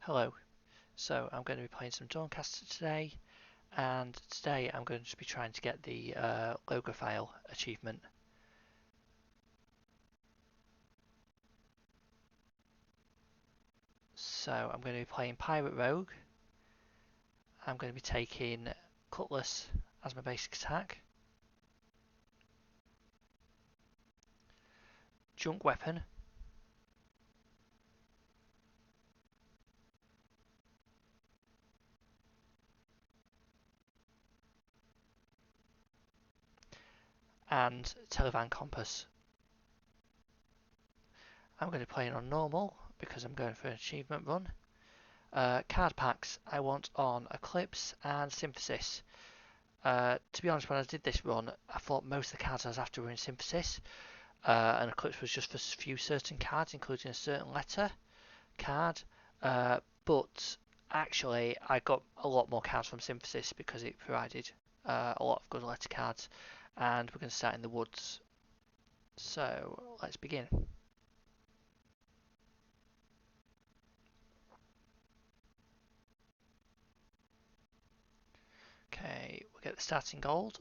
Hello, so I'm going to be playing some Dawncaster today, and today I'm going to be trying to get the Logophile achievement. So I'm going to be playing Pirate Rogue. I'm going to be taking Cutlass as my basic attack, Junk Weapon, and Televan Compass. I'm going to be playing on normal because I'm going for an achievement run. Card packs I want on Eclipse and Synthesis. To be honest, when I did this run, I thought most of the cards I was after were in Synthesis, and Eclipse was just for a few certain cards, including a certain letter card. But actually, I got a lot more cards from Synthesis because it provided a lot of good letter cards. And we're going to start in the woods. So let's begin. Okay, we'll get the starting gold.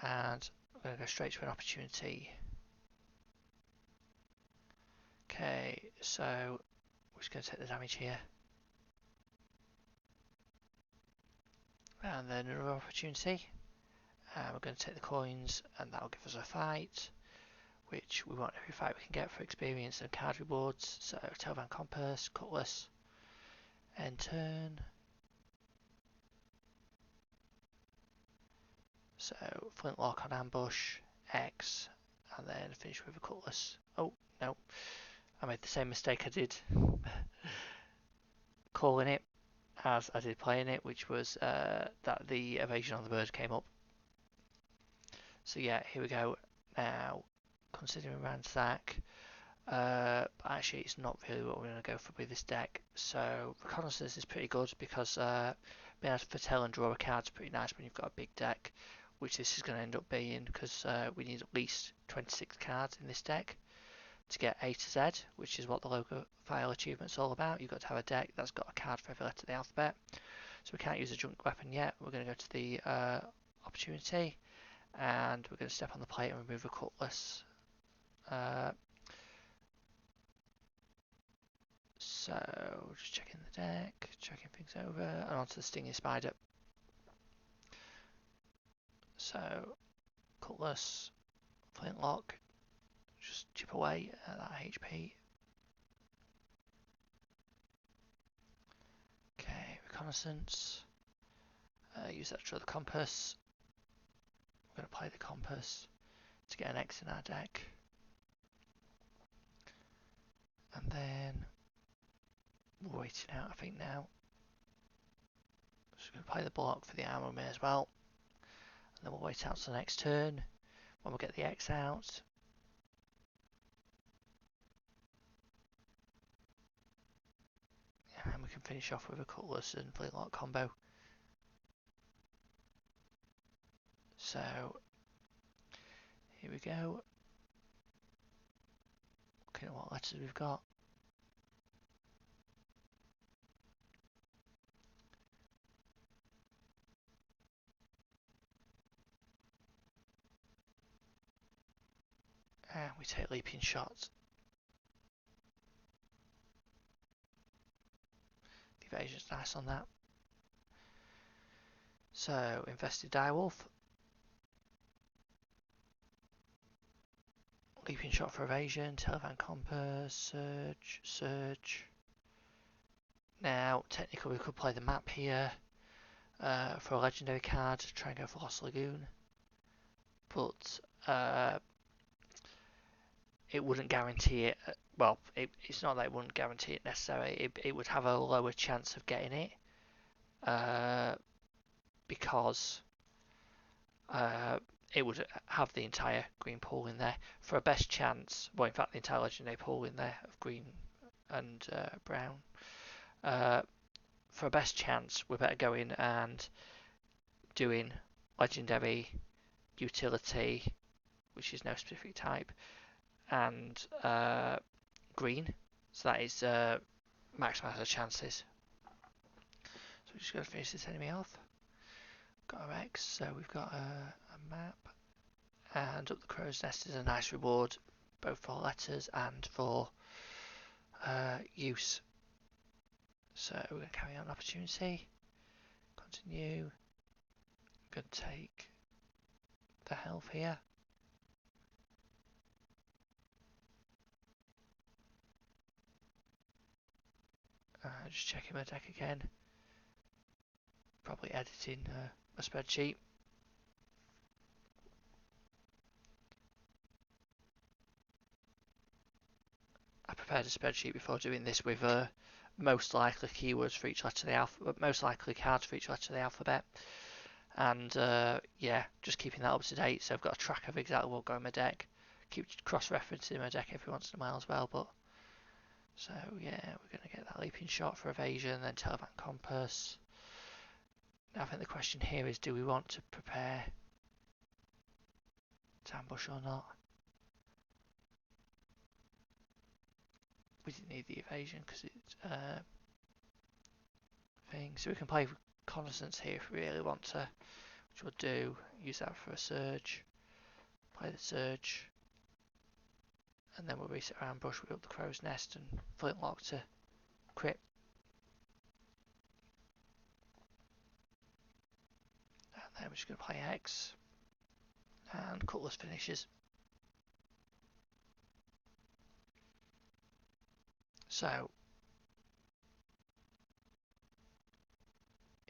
And we're going to go straight to an opportunity. Okay, so we're just going to take the damage here. And then another opportunity. And we're going to take the coins, and that will give us a fight, which we want every fight we can get for experience and card rewards. So Televan Compass, Cutlass, end turn. So Flintlock on ambush, X, and then finish with a Cutlass. Oh no, I made the same mistake I did calling it as I did playing it, which was that the evasion on the bird came up. So yeah, here we go. Now, considering ransack, actually it's not really what we're going to go for with this deck. So reconnaissance is pretty good because being able to foretell and draw a card is pretty nice when you've got a big deck, which this is going to end up being because we need at least 26 cards in this deck to get A to Z, which is what the Logophile achievement's all about. You've got to have a deck that's got a card for every letter of the alphabet. So we can't use a junk weapon yet. We're going to go to the opportunity, and we're going to step on the plate and remove a Cutlass. So just checking the deck, checking things over, and onto the Stinging Spider. So Cutlass, Flintlock, just chip away at that HP. Okay, reconnaissance. Use that to draw the compass. We're going to play the compass to get an X in our deck. And then we're waiting out, I think, now. So we're going to play the block for the armory as well. And then we'll wait out to the next turn when we'll get the X out. And we can finish off with a Cutlass and Flintlock combo. So here we go. Looking at what letters we've got. And we take leaping shots. The evasion's nice on that. So invested direwolf. Leaping shot for evasion, Televan Compass, Surge, Surge. Now, technically we could play the map here for a legendary card, try and go for Lost Lagoon. But it wouldn't guarantee it. Well, it's not that it wouldn't guarantee it necessarily. It would have a lower chance of getting it because it would have the entire green pool in there for a best chance. Well, in fact, the entire legendary pool in there of green and brown. For a best chance, we better go in and doing legendary, utility, which is no specific type, and green. So that is maximise our chances. So we're just going to finish this enemy off. Got our X, so we've got a map, and up the crow's nest is a nice reward, both for letters and for use. So we're going to carry on opportunity, continue, I'm going to take the health here. Just checking my deck again, probably editing a spreadsheet. I prepared a spreadsheet before doing this with most likely keywords for each letter of the alphabet, most likely cards for each letter of the alphabet, and yeah, just keeping that up to date. So I've got a track of exactly what go in my deck. Keep cross-referencing my deck every once in a while as well. But so yeah, we're going to get that leaping shot for evasion, then Televan Compass. Now I think the question here is, do we want to prepare to ambush or not? We didn't need the evasion because it's thing. So we can play reconnaissance here if we really want to, which we'll do. Use that for a surge. Play the surge. And then we'll reset our ambush with up the crow's nest and flintlock to crit. And then we're just going to play X. And Cutlass finishes. So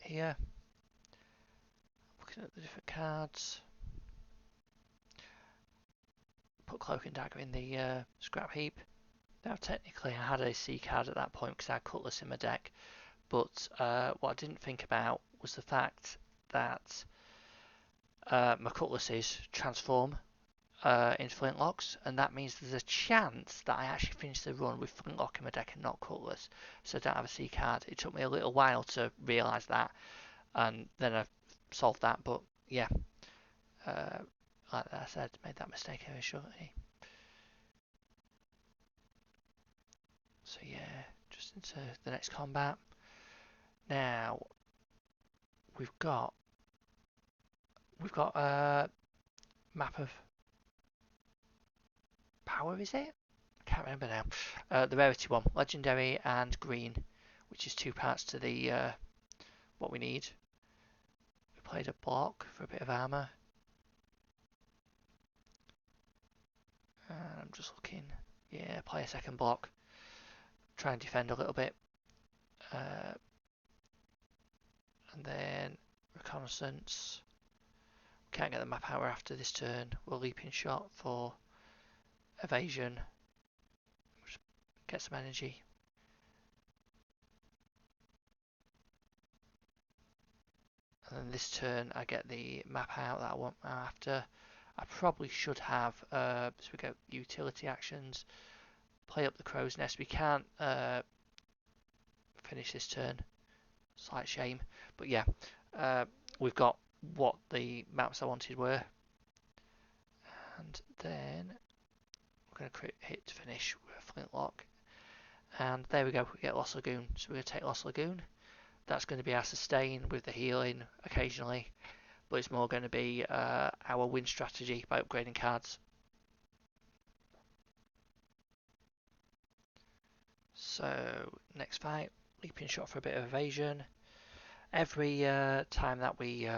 here, looking at the different cards, put Cloak and Dagger in the scrap heap. Now technically I had a C card at that point because I had Cutlass in my deck, but what I didn't think about was the fact that my Cutlasses transform into Flintlocks, and that means there's a chance that I actually finish the run with Flintlock in my deck and not Cutlass, so I don't have a C card. It took me a little while to realise that, and then I solved that, but yeah, like I said, made that mistake very shortly. So yeah, just into the next combat. Now, we've got a map of power, is it? I can't remember now. The rarity one, legendary and green, which is 2 parts to the what we need. We played a block for a bit of armor. I'm just looking. Yeah, play a second block. Try and defend a little bit. And then reconnaissance. Can't get the map power after this turn. We'll leaping shot for evasion. Just get some energy. And then this turn I get the map out that I want after. I probably should have, so we go utility actions, play up the crow's nest. We can't finish this turn, slight shame, but yeah, we've got what the maps I wanted were. And then we're going to hit to finish with a flintlock. And there we go, we get Lost Lagoon. So we're going to take Lost Lagoon. That's going to be our sustain with the healing occasionally, but it's more going to be our win strategy by upgrading cards. So next fight, leaping shot for a bit of evasion. Every time that we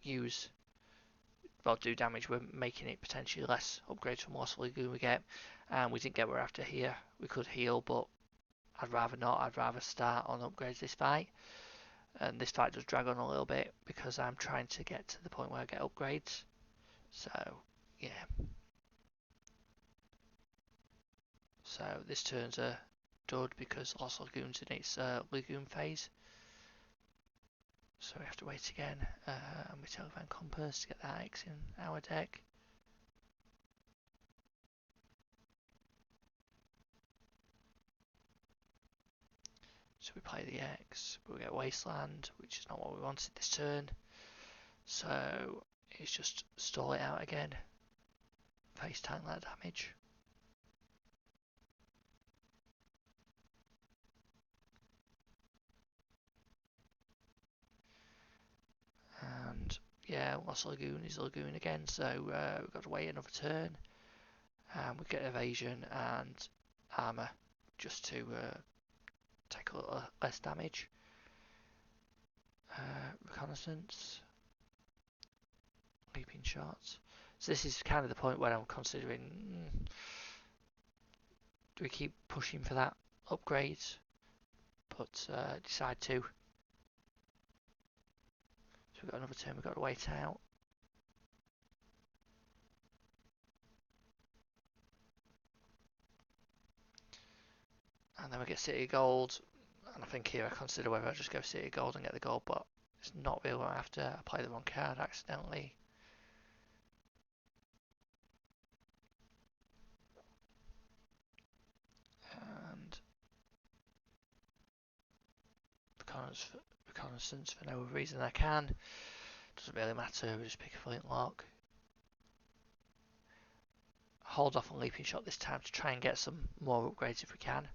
use, well, do damage, we're making it potentially less upgrades from Lost Lagoon we get. And we didn't get what we're after here. We could heal, but I'd rather not. I'd rather start on upgrades this fight. And this fight does drag on a little bit because I'm trying to get to the point where I get upgrades. So, yeah. So this turn's a dud because Lost Lagoon's in its Lagoon phase. So we have to wait again. And we Televan Compass to get that X in our deck. So we play the X, but we get Wasteland, which is not what we wanted this turn. So it's just stall it out again. Face tank that damage. Lost Lagoon is Lagoon again, so we've got to wait another turn. And we get evasion and armour just to take a little less damage. Reconnaissance, leaping shots. So this is kind of the point where I'm considering, do we keep pushing for that upgrade, but decide to. So we've got another turn we've got to wait out. And then we get City Gold, and I think here I consider whether I just go City Gold and get the gold, but it's not really what I'm after. I play the wrong card accidentally. And reconnaissance for no reason I can. Doesn't really matter, we just pick a flintlock. Hold off on leaping shot this time to try and get some more upgrades if we can.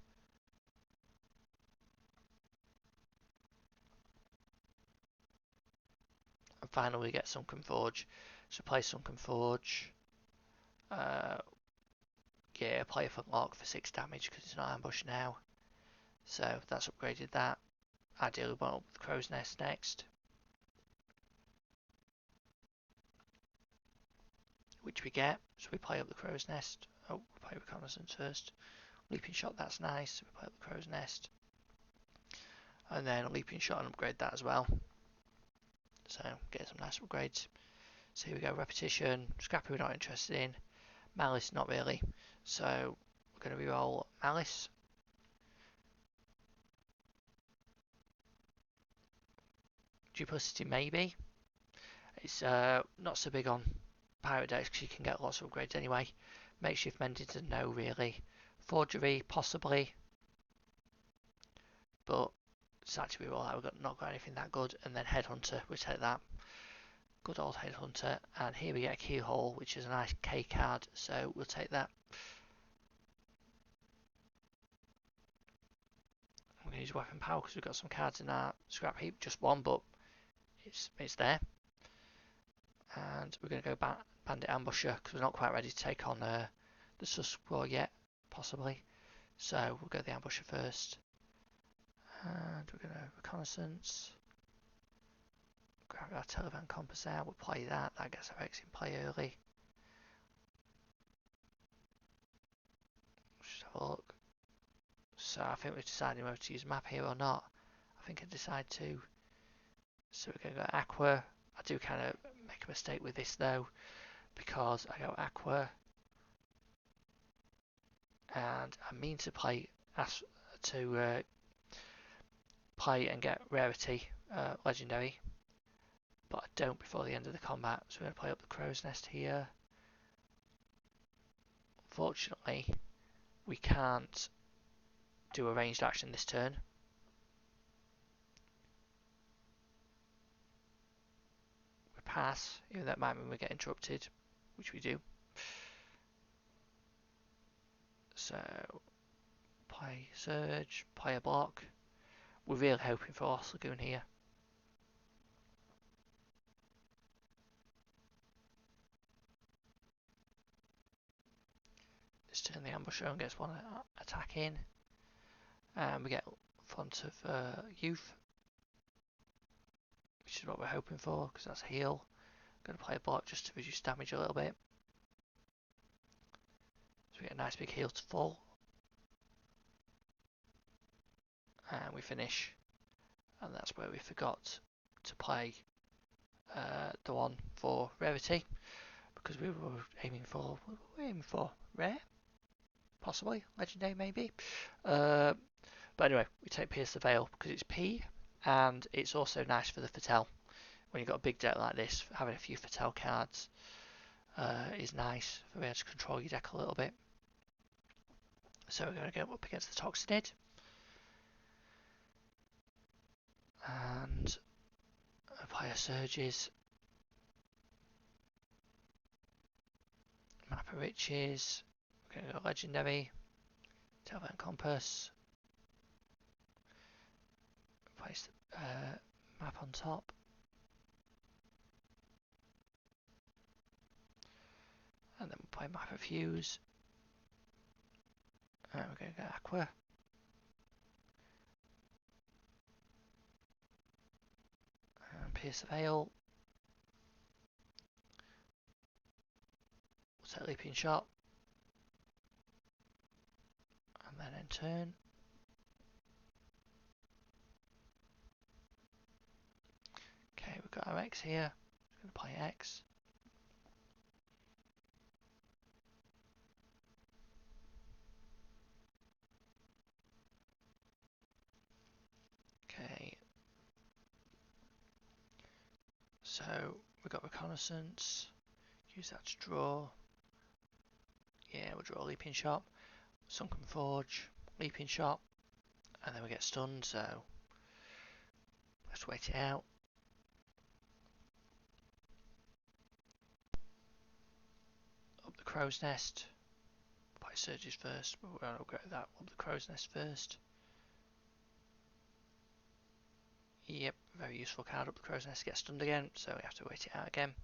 And finally we get Sunken Forge. So play Sunken Forge. Yeah, play a flintlock for 6 damage because it's not ambush now. So that's upgraded that. Ideally we want up the Crow's Nest next. Which we get. So we play up the Crow's Nest. Oh, we play Reconnaissance first. Leaping shot, that's nice. So we play up the Crow's Nest. And then a leaping shot and upgrade that as well. So get some nice upgrades. So here we go, repetition. Scrappy we're not interested in. Malice not really. So we're going to reroll Malice. Duplicity maybe. It's not so big on pirate decks because you can get lots of upgrades anyway. Makeshift Mending to no really. Forgery possibly. But it's actually reroll that. We've not got anything that good. And then Headhunter, we take that. Good old Headhunter. And here we get a Keyhole, which is a nice K card. So we'll take that. We're going to use Weapon Power because we've got some cards in our scrap heap. Just one, but it's there. And we're going to go Bandit Ambusher because we're not quite ready to take on the Susquehanna yet, possibly. So we'll go the Ambusher first. And we're going to Reconnaissance. Grab our Televan Compass out, we'll play that. That gets our X in play early. Just have a look. So I think we're deciding whether to use map here or not. I think I decide to. So we're going to go Aqua. I do kind of make a mistake with this though, because I go Aqua, and I mean to play play and get Rarity, Legendary, but I don't before the end of the combat. So we're going to play up the Crow's Nest here. Unfortunately, we can't do a ranged action this turn. We pass, even though that might mean we get interrupted, which we do. So, play Surge, play a block. We're really hoping for Lost Lagoon here. This turn the Ambusher gets one attack in. And we get Font of Youth, which is what we're hoping for, because that's a heal. Going to play a block just to reduce damage a little bit. So we get a nice big heal to full. And we finish. And that's where we forgot to play the one for Rarity, because we were aiming for Rare? Possibly? Legendary maybe? But anyway, we take Pierce the Veil because it's P, and it's also nice for the Fatale. When you've got a big deck like this, having a few Fatale cards is nice for being able to control your deck a little bit. So we're going to go up against the Toxinid. And apply our Surges. Map of Riches. We're going to go Legendary. Televan Compass. Place the map on top. Play map of fuse. And we're going to get aqua. And pierce the veil. We'll take leaping shot. And then end turn. Okay, we've got our X here. We're going to play X. Okay. So we've got reconnaissance. Use that to draw. Yeah, we'll draw a leaping shot. Sunken forge. Leaping shot. And then we get stunned, so let's wait it out. Up the crow's nest. Play surges first, but we're going to go with that. Up the crow's nest first. Yep, very useful card. Up the crow's nest, get stunned again, so we have to wait it out again.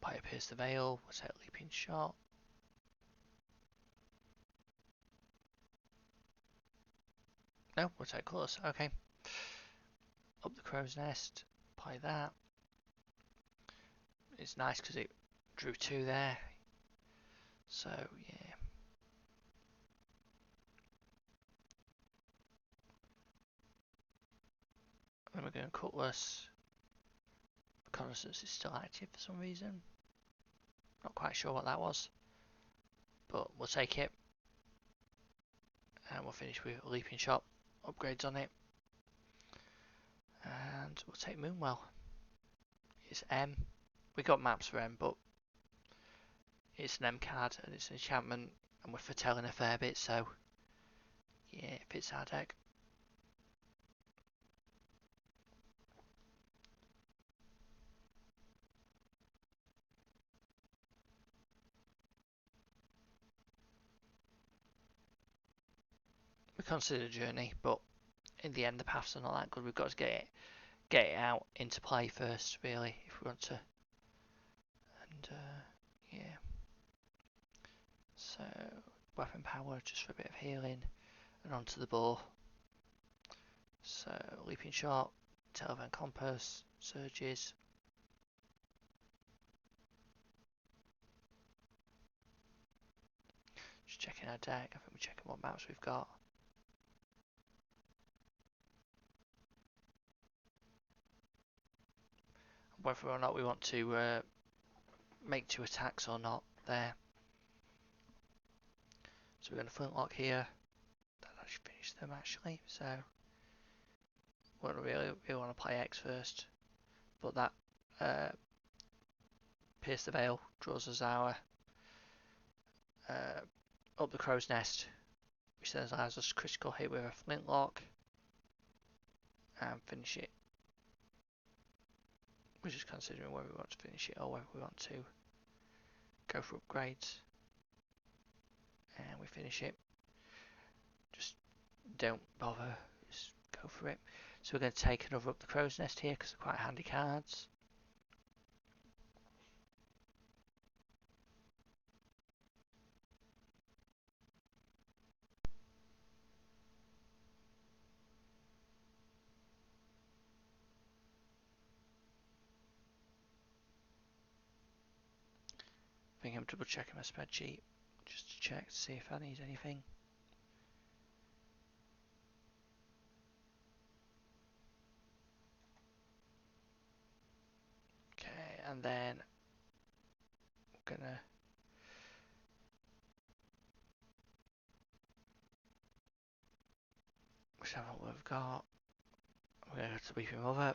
Play pierce the veil. We'll take a leaping shot. No, we'll take colours. Okay. Up the crow's nest. Play that. It's nice because it drew 2 there. So, yeah. Then we're going cutlass. Reconnaissance is still active for some reason. Not quite sure what that was. But we'll take it. And we'll finish with a leaping shot. Upgrades on it. And we'll take Moonwell. It's M. We got maps for M, but it's an M card and it's an enchantment, and we're foretelling a fair bit, so yeah, it fits our deck. We consider a journey, but in the end the paths are not that good. We've got to get it out into play first, really, if we want to. And yeah. So weapon power just for a bit of healing, and onto the bow. So leaping shot, Televan compass, surges. Just checking our deck. I think we're checking what maps we've got. Whether or not we want to make 2 attacks or not there. So we're going to flintlock here. That actually finished them actually. So we really want to play X first. But that pierce the veil draws us our up the crow's nest, which then allows us critical hit with a flintlock and finish it. We're just considering whether we want to finish it or whether we want to go for upgrades. And we finish it. Just don't bother, just go for it. So we're going to take another up the crow's nest here because they're quite handy cards. I think I'm double checking my spreadsheet just to check to see if I need anything. Okay, and then we're gonna let's have what we've got. We're gonna go to Weeping Mother.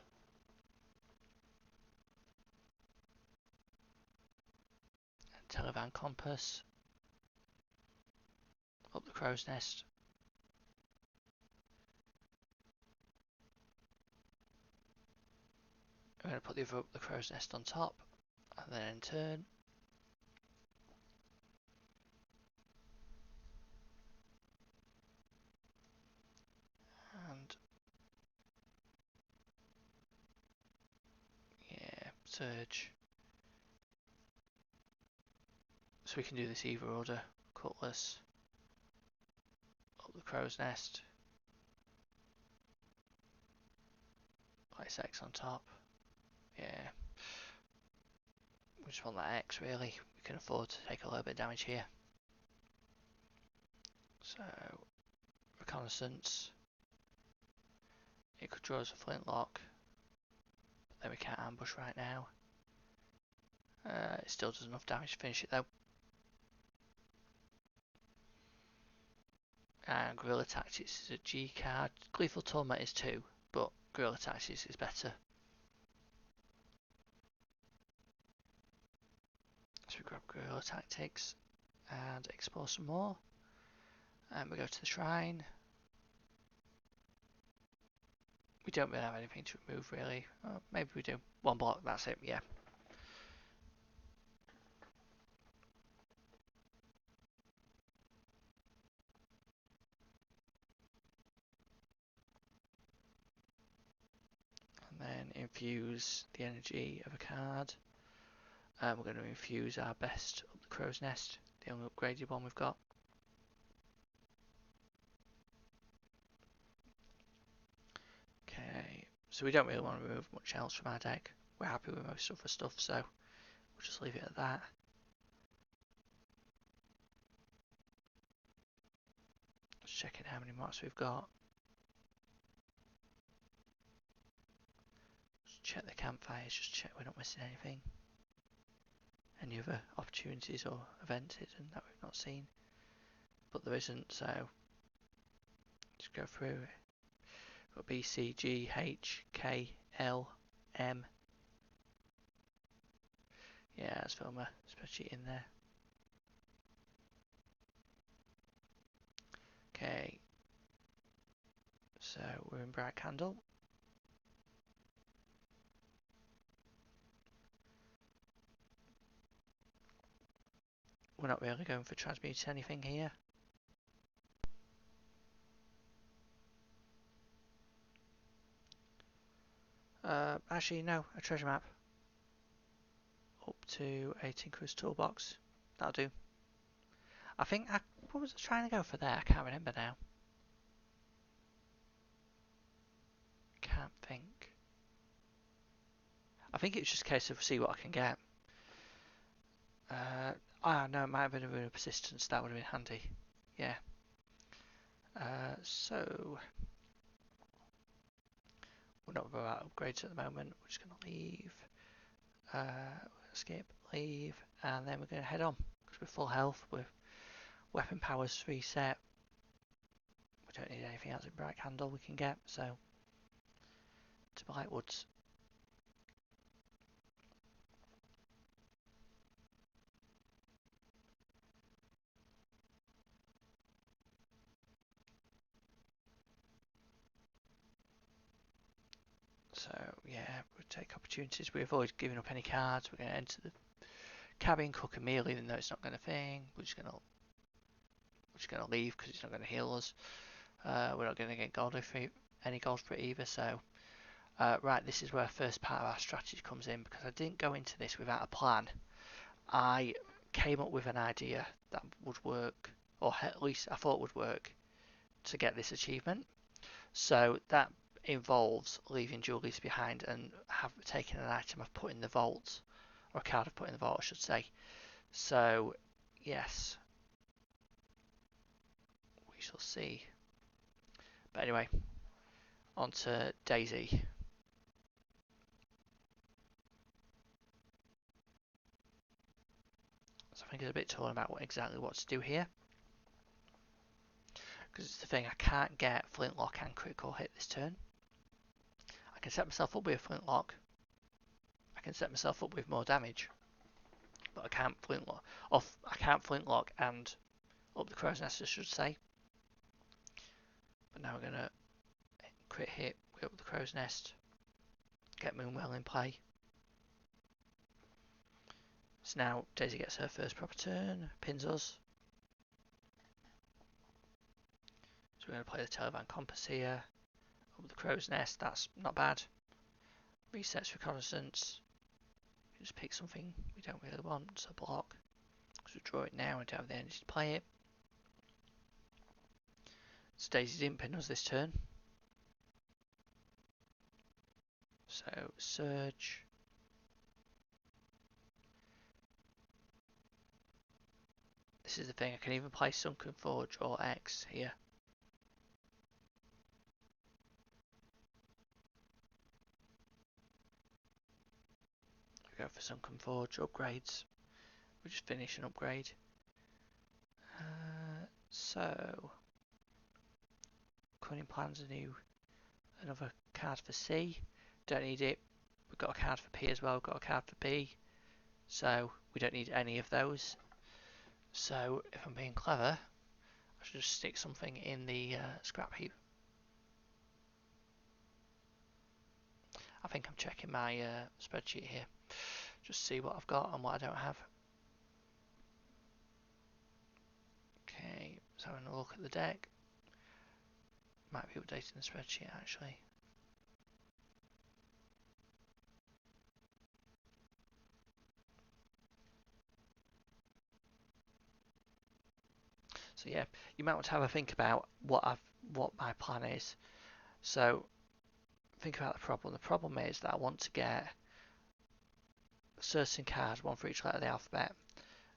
And Televan compass. Up the crow's nest. I'm going to put the other up the crow's nest on top, and then end turn. And yeah, Surge. So we can do this either order. Cutlass. Up the Crow's Nest. Place X on top. Yeah. We just want that X really. We can afford to take a little bit of damage here. So, reconnaissance. It could draw us a flintlock. But then we can't ambush right now. It still does enough damage to finish it though. And Guerrilla Tactics is a G card. Gleeful Torment is 2, but Guerrilla Tactics is better. So we grab Guerrilla Tactics and explore some more. And we go to the shrine. We don't really have anything to remove really. Oh, maybe we do. One block, that's it, yeah. And then infuse the energy of a card. And we're going to infuse our best up the Crow's Nest, the only upgraded one we've got. Okay, so we don't really want to remove much else from our deck. We're happy with most other stuff, so we'll just leave it at that. Just checking how many marks we've got. Just check the campfires, just check we're not missing anything. Any other opportunities or events hidden that we've not seen. But there isn't, so just go through it. Got B, C, G, H, K, L, M. Yeah, let's film a spreadsheet in there. Okay, so we're in Bright Candle. We're not really going for transmute anything here. Actually, no, a treasure map. Up to a Tinkerer's Toolbox. That'll do. I think, what was I trying to go for there? I can't remember now. Can't think. I think it's just a case of see what I can get. No, it might have been a Rune of Persistence. That would have been handy. Yeah. So we're not about upgrades at the moment. We're just going to leave. Skip, leave, and then we're going to head on because we're full health. With weapon powers reset. We don't need anything else in Bright Candle we can get. So to Blightwoods. So yeah, we take opportunities. We avoid giving up any cards. We're going to enter the cabin, cook a meal, even though it's not going to thing. We're just going to leave because it's not going to heal us. We're not going to get gold for any gold for it either. So right, this is where first part of our strategy comes in because I didn't go into this without a plan. I came up with an idea that would work, or at least I thought would work, to get this achievement. So that involves leaving jewelries behind and taking an item I've put in the vault, or a card I've put in the vault, I should say. So, yes, we shall see. But anyway, on to Daisy. So I think it's a bit torn about exactly what to do here. Because it's the thing, I can't get Flintlock and critical hit this turn. I can set myself up with Flintlock. I can set myself up with more damage. But I can't Flintlock. I can't Flintlock and up the Crow's Nest, I should say. But now we're going to crit hit, we up the Crow's Nest, get Moonwell in play. So now Daisy gets her first proper turn, pins us. So we're going to play the Televan Compass here. Up the crow's nest, that's not bad. Resets reconnaissance. Just pick something we don't really want, so block. Because we draw it now and don't have the energy to play it. So Daisy didn't pin us this turn. So Surge. This is the thing, I can even play Sunken Forge or X here. We go for Sunken Forge upgrades. We'll just finish an upgrade. So Cunning Plan's another card for C. Don't need it. We've got a card for P as well. We've got a card for B. So we don't need any of those. So if I'm being clever, I should just stick something in the scrap heap. I think I'm checking my spreadsheet here. Just see what I've got and what I don't have. Okay, so having a look at the deck. Might be updating the spreadsheet actually. So yeah, you might want to have a think about what my plan is. So think about the problem. The problem is that I want to get a certain card, one for each letter of the alphabet.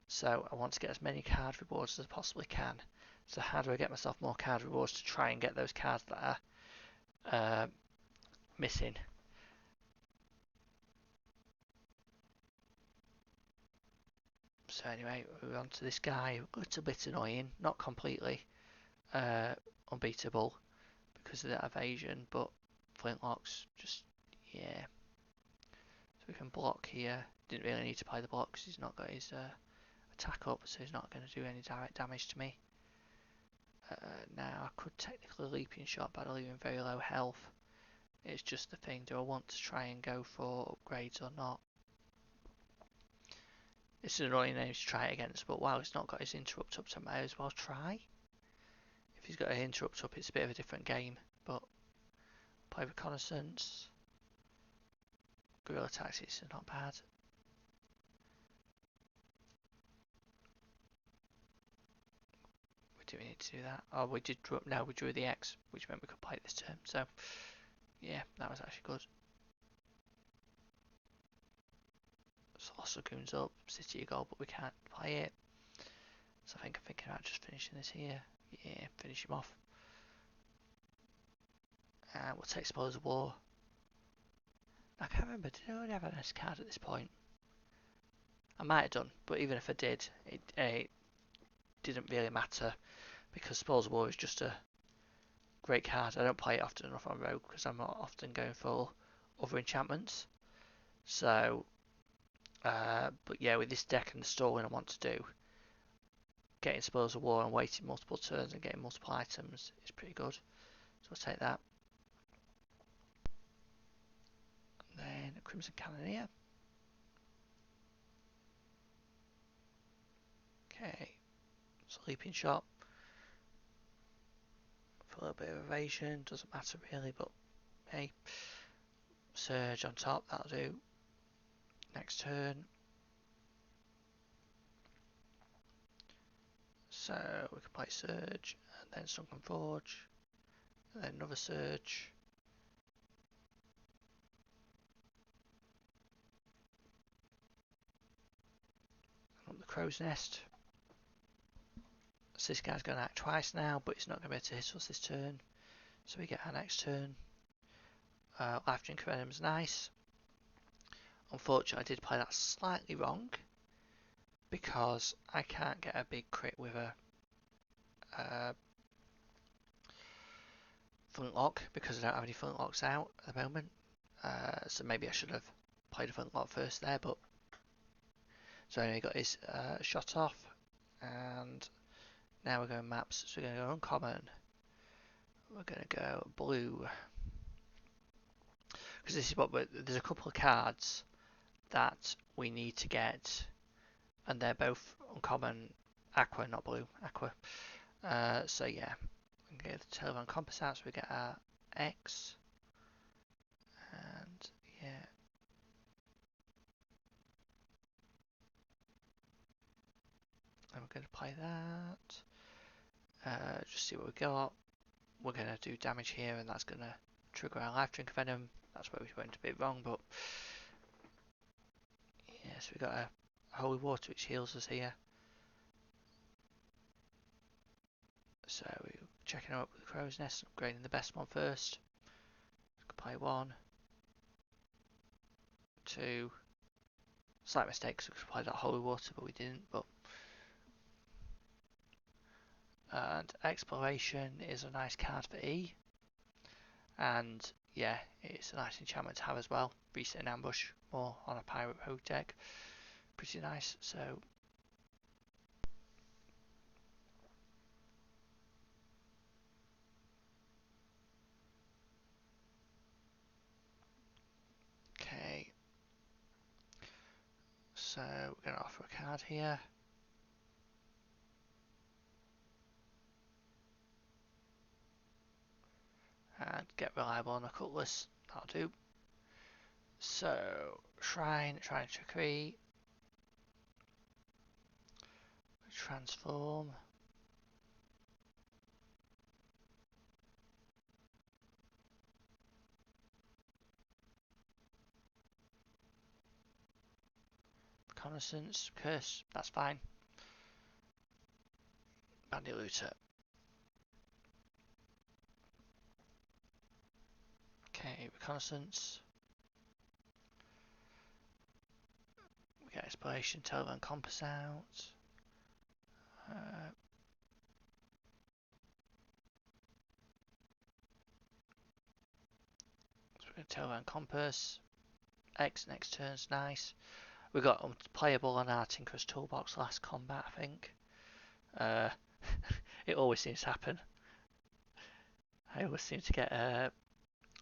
So I want to get as many card rewards as I possibly can. So how do I get myself more card rewards to try and get those cards that are missing? So anyway, we're on to this guy. A little bit annoying, not completely unbeatable because of that evasion, but flintlocks, just yeah. So we can block here. Didn't really need to play the block because he's not got his attack up, so he's not going to do any direct damage to me. Now I could technically leaping shot, but I leave him very low health. It's just the thing, do I want to try and go for upgrades or not? It's an annoying name to try it against, but while he's not got his interrupt up, so I may as well try. If he's got an interrupt up, it's a bit of a different game, but play reconnaissance. Guerrilla tactics is not bad. Do we need to do that? Oh, we did draw. No, we drew the X, which meant we could play it this turn. So, yeah, that was actually good. So goons up, City of Gold, but we can't play it. So I think I'm thinking about just finishing this here. Yeah, finish him off. And we'll take Spoils of War. I can't remember, did I already have an S card at this point? I might have done, but even if I did, it didn't really matter because Spoils of War is just a great card. I don't play it often enough on Rogue because I'm not often going for other enchantments. So, but yeah, with this deck and the stalling I want to do, getting Spoils of War and waiting multiple turns and getting multiple items is pretty good. So I'll take that. And then a Crimson Cannoneer. Okay, Sleeping Shot. For a little bit of evasion, doesn't matter really, but hey. Surge on top, that'll do. Next turn. So we can play Surge, and then Sunken Forge, and then another Surge. Up the Crow's Nest. So this guy's going to act twice now, but he's not going to be able to hit us this turn. So we get our next turn. Life Drink of Venom's nice. Unfortunately, I did play that slightly wrong because I can't get a big crit with a flintlock because I don't have any flintlocks out at the moment. So maybe I should have played a flintlock first there, but so anyway, got his shot off, and now we're going maps. So we're going to go uncommon. We're going to go blue because this is what there's a couple of cards that we need to get, and they're both uncommon. Aqua, not blue. Aqua. So yeah, we can get the Telephone Compass out, so we get our X, and yeah, and we're going to play that. Just see what we got. We're going to do damage here, and that's going to trigger our life drink venom. That's where we went a bit wrong, but yeah, so we got a holy water which heals us here. So we're checking out with the crow's nest, upgrading the best one first. Play 1, 2. Slight mistake because we could play that holy water, but we didn't. But and exploration is a nice card for E, and yeah, it's a nice enchantment to have as well. Reset an ambush more on a pirate rogue deck, pretty nice. So okay, so we're going to offer a card here. And get reliable on a cutlass, that'll do. So, Shrine Trickery, Transform, Reconnaissance, Curse, that's fine. Bandit Looter. Okay, Reconnaissance. We get Exploration, Televan Compass out. So we're going to Televan Compass. X next turn's nice. We got unplayable on our Tinker's Toolbox last combat, I think. It always seems to happen. I always seem to get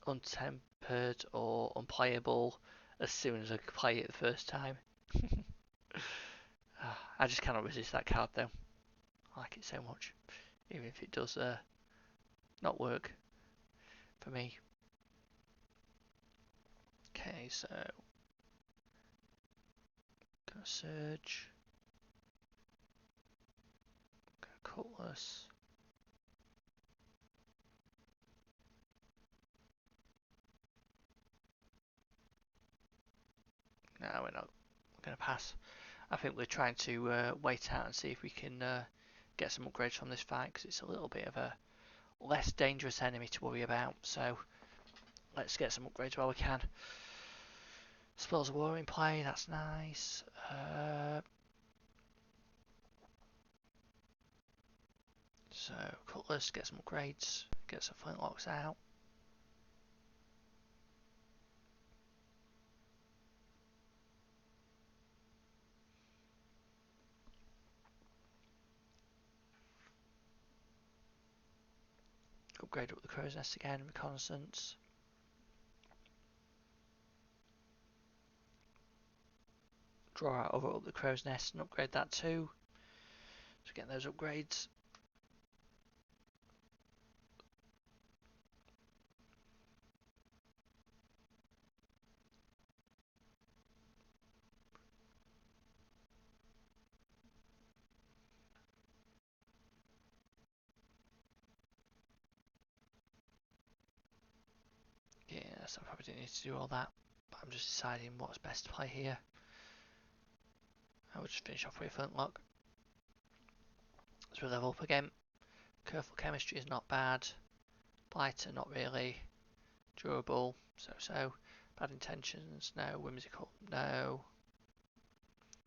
untempered or unplayable as soon as I play it the first time. I just cannot resist that card though. I like it so much, even if it does not work for me. Okay, so gonna Surge, gonna Cutlass. No, we're not. We're gonna pass. I think we're trying to wait out and see if we can get some upgrades from this fight because it's a little bit of a less dangerous enemy to worry about. So let's get some upgrades while we can. Spoils of War in play, that's nice. So Cutlass, get some upgrades, get some flintlocks out. Upgrade up the crow's nest again, reconnaissance. Draw out over up the crow's nest and upgrade that too. So get those upgrades. Yeah, so I probably didn't need to do all that, but I'm just deciding what's best to play here. I will just finish off with flintlock. As we level up again. Careful Chemistry is not bad. Blighter, not really. Durable, so. Bad Intentions, no. Whimsical, no.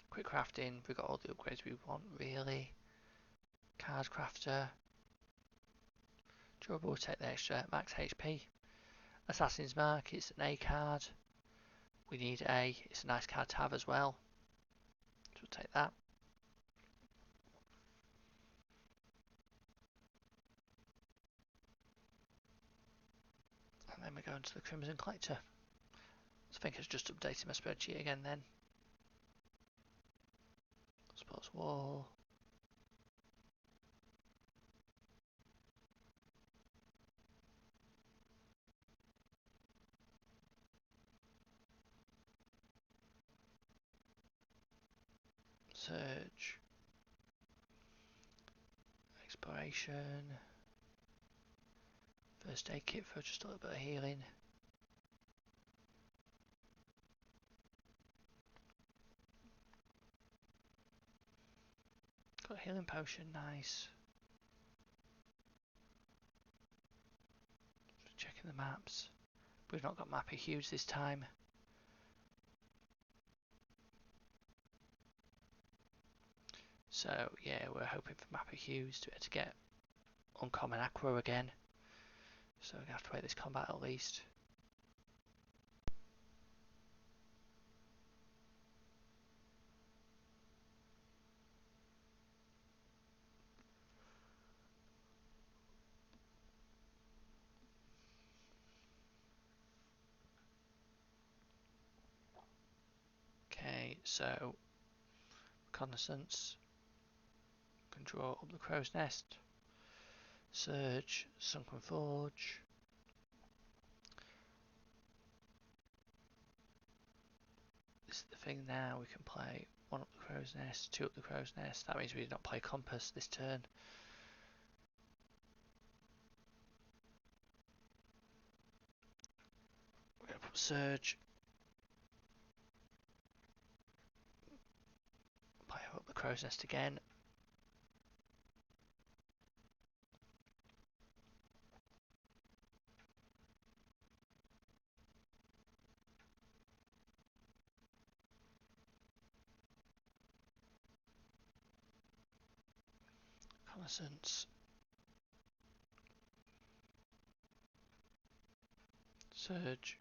Quick Crafting, we've got all the upgrades we want, really. Card Crafter. Durable, take the extra. Max HP. Assassin's Mark, it's an A card. We need A, it's a nice card to have as well. So we'll take that. And then we go into the Crimson Collector. So I think it's just updating my spreadsheet again then. Sports Wall. Search. Exploration. First aid kit for just a little bit of healing. Got a healing potion, nice. Just checking the maps. We've not got Map of Hues this time. So yeah, we're hoping for Map of Hues to get uncommon Aqua again. So we're going to have to wait this combat at least. Okay, so reconnaissance. Can draw up the crow's nest. Surge, sunken forge. This is the thing now, we can play 1 up the crow's nest, 2 up the crow's nest. That means we did not play compass this turn. We're going to put surge. Play up the crow's nest again. Reconnaissance. Surge.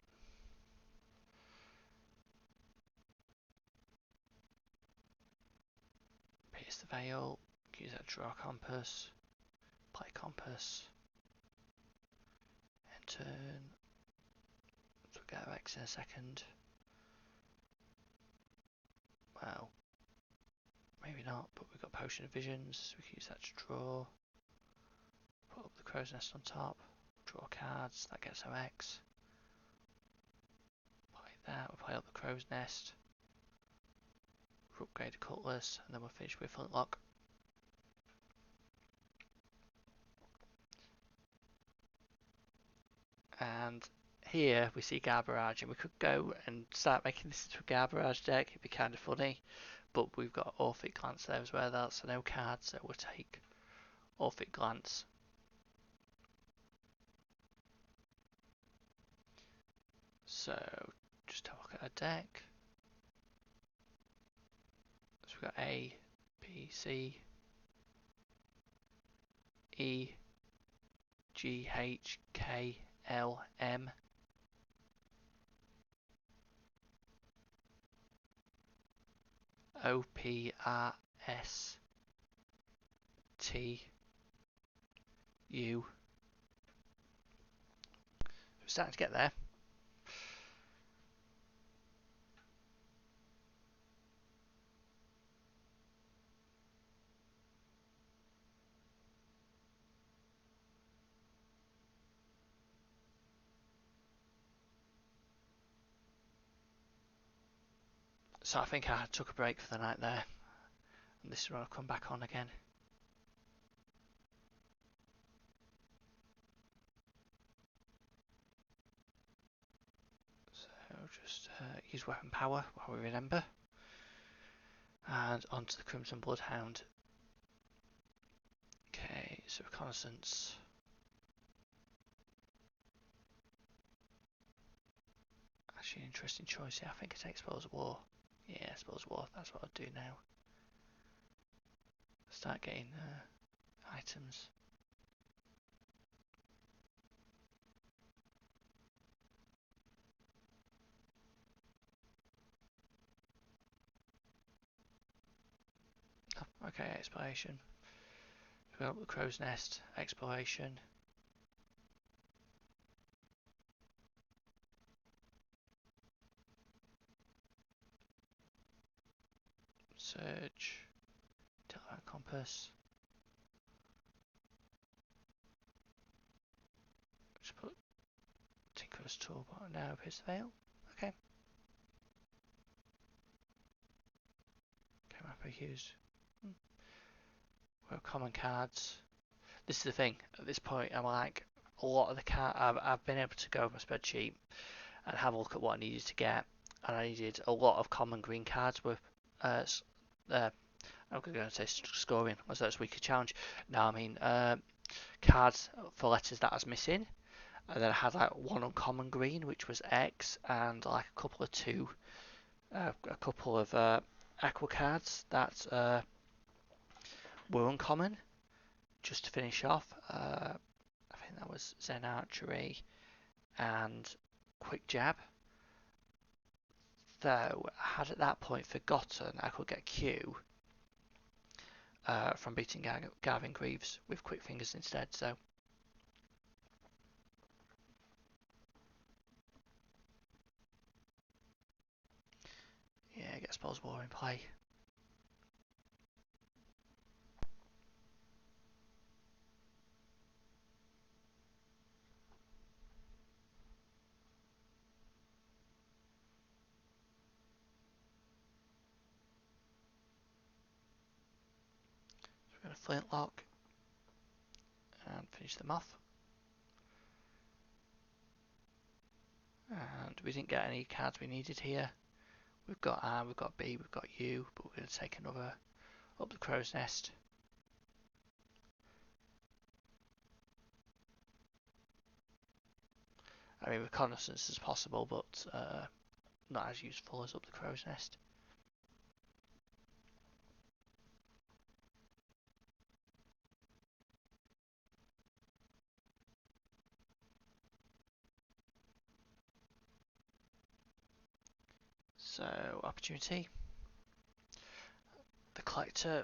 Pierce the veil. Use that draw compass. Play compass. And turn. So we'll get X in a second. Well, maybe not, but we've got Potion of Visions. We can use that to draw. Put up the crow's nest on top. Draw cards. That gets our X. Play that. We'll play up the crow's nest. We'll upgrade the cutlass, and then we'll finish with flintlock. And here we see Garbarrage, and we could go and start making this into a Garbarrage deck. It'd be kind of funny, but we've got Orphic Glance there as well. That's no card, so we'll take Orphic Glance. So just have a look at our deck. So we've got A, B, C, E, G, H, K, L, M. O, P, R, S, T, U. We're starting to get there. So I think I took a break for the night there, and this is when I'll come back on again. So just use weapon power while we remember. And onto the Crimson Bloodhound. Okay, so reconnaissance. Actually, an interesting choice here. I think I take Spoils of War. Yeah, Spoils of War. That's what I'll do now. Start getting items. Oh, okay, exploration. Develop the crow's nest. Exploration. Search. Telephone compass. Just put Tinkerer's Toolbar. Now pierce the veil. Okay. Okay, Map we used? Well, common cards. This is the thing. At this point, I'm like, a lot of the I've been able to go over my spreadsheet and have a look at what I needed to get, and I needed a lot of common green cards with, I'm going to say scoring, was that a weaker challenge? No, I mean cards for letters that I was missing, and then I had like one uncommon green, which was X, and like a couple of aqua cards that were uncommon. Just to finish off, I think that was Zen Archery and Quick Jab. Though I had at that point forgotten I could get Q from beating Gavin Greaves with quick fingers instead. So yeah, get Spells War in play. So we're going to Flintlock and finish them off. And we didn't get any cards we needed here. We've got R, we've got B, we've got U, but we're going to take another up the crow's nest. I mean, reconnaissance is possible, but not as useful as up the crow's nest. So, opportunity. The collector,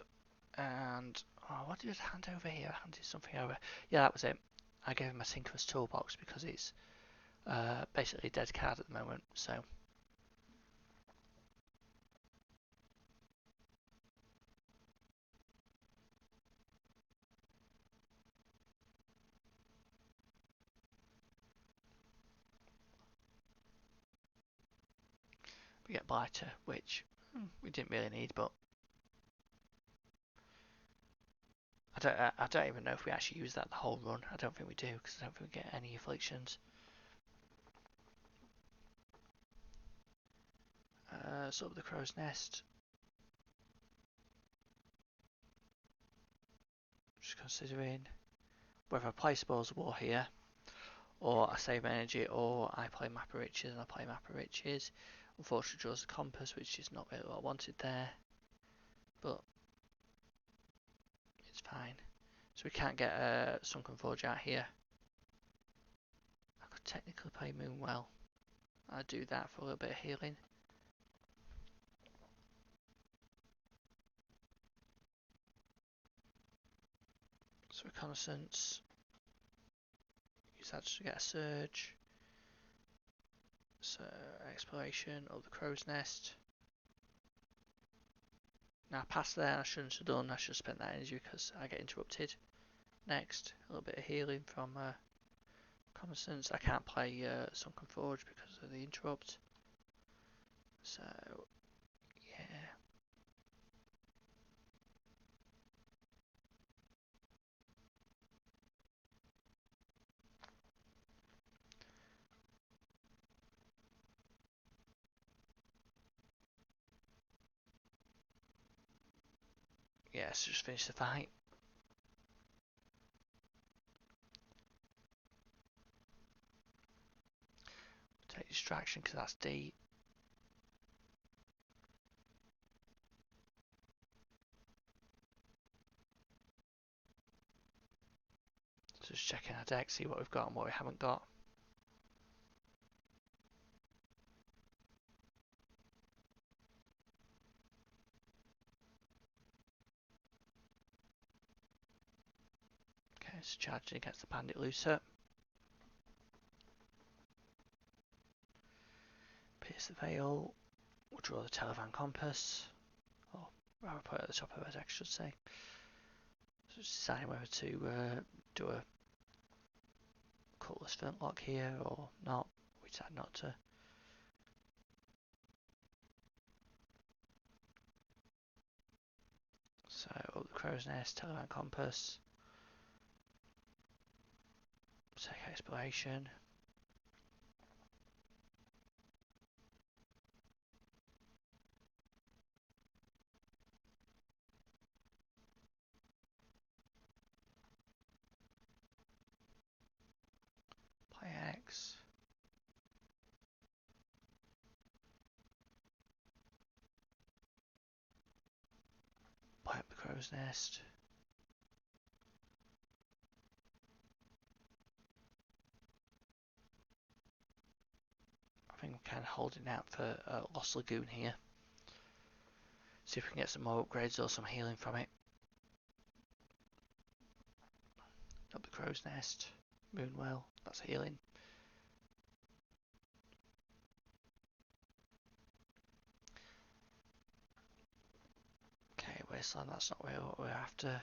and what did I hand over here? I handed something over. Yeah, that was it. I gave him a Tinkerer's Toolbox because it's basically a dead card at the moment, so. We get Blighter, which we didn't really need, but I don't even know if we actually use that the whole run. I don't think we do, because I don't think we get any afflictions. Sort of the crow's nest. Just considering whether I play Spores of War here, or I save energy, or I play Map of Riches and I play Map of Riches. Unfortunately, draws the compass, which is not really what I wanted there, but it's fine. So we can't get Sunken Forge out here. I could technically play Moonwell. I'd do that for a little bit of healing. So Reconnaissance. Use that just to get a surge. So Exploration of the Crow's Nest. Now past there, I shouldn't have done. I should have spent that energy because I get interrupted. Next, a little bit of healing from Reconnaissance. I can't play Sunken Forge because of the interrupt. So yeah. Yeah, so just finish the fight. Take distraction because that's D. So just checking our deck, see what we've got and what we haven't got. Okay, so charging against the Bandit Looser. Pierce the Veil. We'll draw the Televan Compass. Or rather put it at the top of our deck, I should say. So just deciding whether to do a Cutlass Flintlock here or not. We decide not to. So up the crow's nest, televan compass, take exploration. Play X. Play up the crow's nest. I think we're kind of holding out for Lost Lagoon here. See if we can get some more upgrades or some healing from it. Up the crow's nest. Moonwell, that's healing. Okay, Wasteland, that's not really what we're after.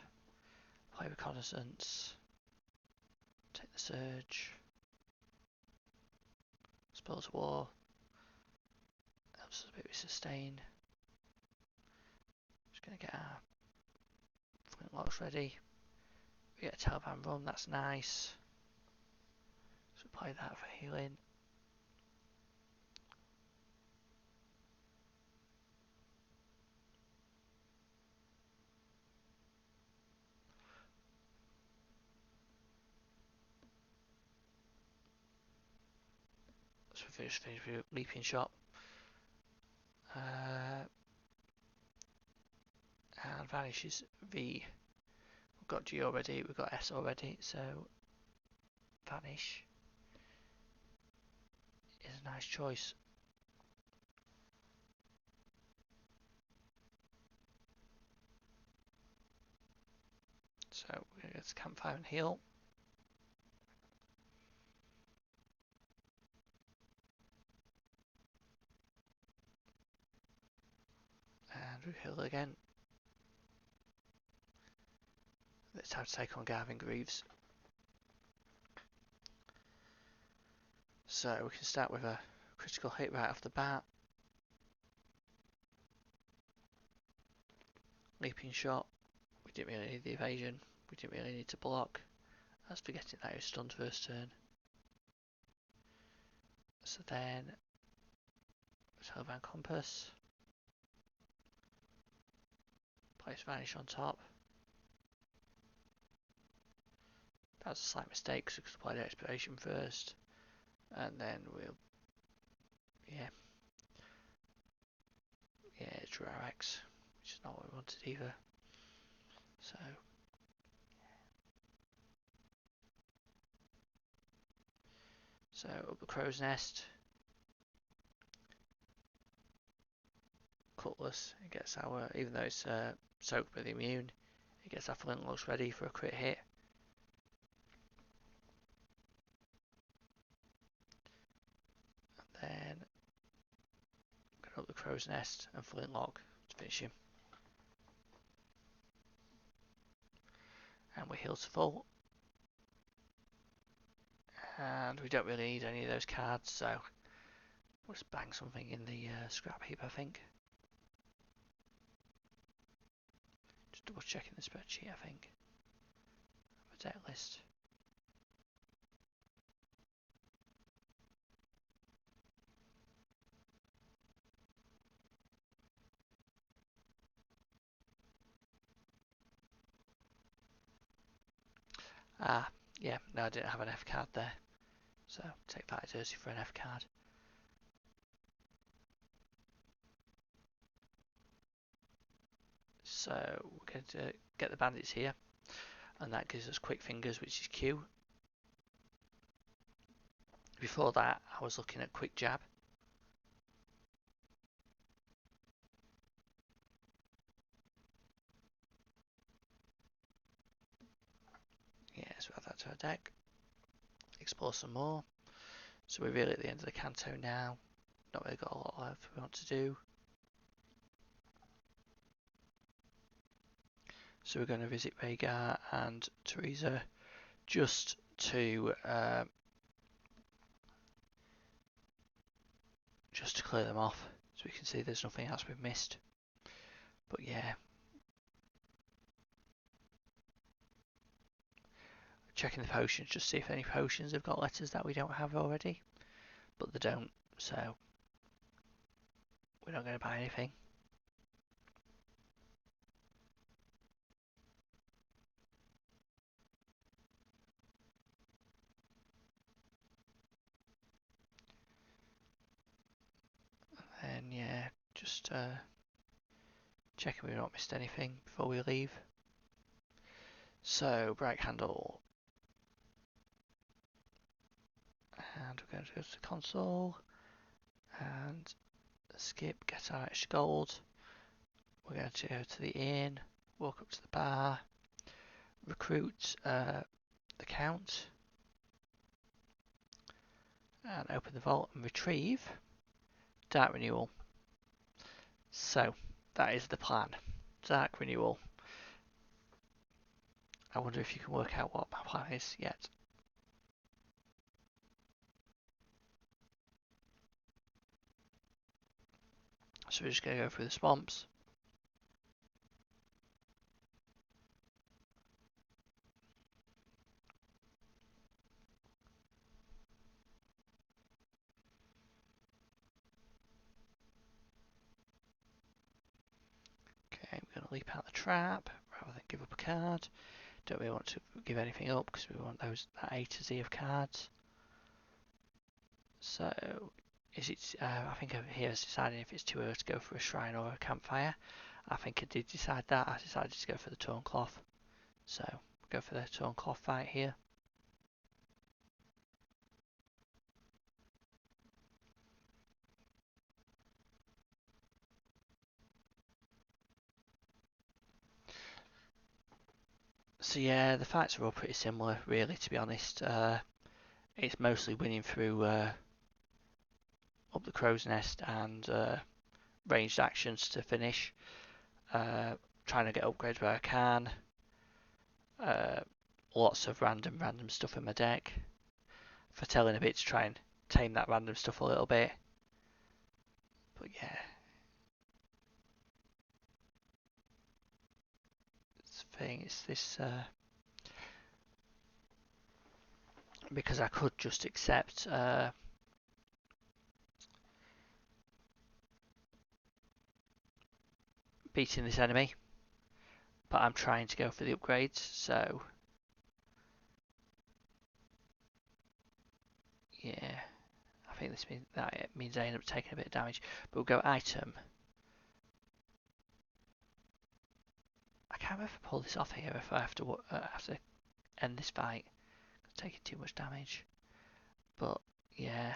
Play Reconnaissance. Take the Surge. Spells War. Helps us a bit with Sustain. Just gonna get our flintlocks ready. We get a Taliban run, that's nice. So play that for healing. So we finish with Leaping Shot. And Vanish is V. We've got G already, we've got S already, so Vanish is a nice choice. So we're going to go to Campfire and heal. And we heal again. It's time to take on Garvin Greaves. So we can start with a critical hit right off the bat. Leaping Shot. We didn't really need the evasion. We didn't really need to block. I was forgetting that he was stunned first turn. So then, Taliban Compass. Place Vanish on top. That was a slight mistake because we could apply the Exploration first. And then we'll, yeah, True RX, which is not what we wanted either. So up the crow's nest. Cutlass, it gets our, even though it's soaked by the immune, it gets our flintlocks ready for a crit hit. And then go up the crow's nest and flintlock to finish him. And we heal to full. And we don't really need any of those cards, so we'll just bang something in the scrap heap, I think. Just double checking the spreadsheet, I think. The deck list. Yeah, no, I didn't have an F card there. So take Party Dirty for an F card. So we're going to get the bandits here, and that gives us quick fingers, which is Q. Before that, I was looking at quick jab. Yeah, so add that to our deck. Explore some more. So we're really at the end of the canto now. Not really got a lot left we want to do. So we're going to visit Rhaegar and Teresa just to clear them off, so we can see there's nothing else we've missed. But yeah, checking the potions, just see if any potions have got letters that we don't have already. But they don't, so we're not going to buy anything. And yeah, just checking we've not missed anything before we leave. So, break handle. And we're going to go to the console. And skip, get our extra gold. We're going to go to the inn, walk up to the bar, recruit the count, and open the vault and retrieve Dark Renewal. So, that is the plan. Dark Renewal. I wonder if you can work out what my plan is yet. So we're just going to go through the swamps. Okay, we're going to leap out the trap rather than give up a card. Don't really want to give anything up because we want that A to Z of cards. So, is it? I think over here is deciding if it's too early to go for a shrine or a campfire. I think I did decide that. I decided to go for the torn cloth. So, go for the torn cloth fight here. So yeah, the fights are all pretty similar, really, to be honest. It's mostly winning through up the crow's nest and ranged actions to finish. Trying to get upgrades where I can. Lots of random stuff in my deck. Foretelling a bit to try and tame that random stuff a little bit. But yeah. It's this because I could just accept beating this enemy, but I'm trying to go for the upgrades, so yeah, I think this means I end up taking a bit of damage. But we'll go item. I can't remember if I pull this off here, if I have to end this fight. It's taking too much damage, but yeah.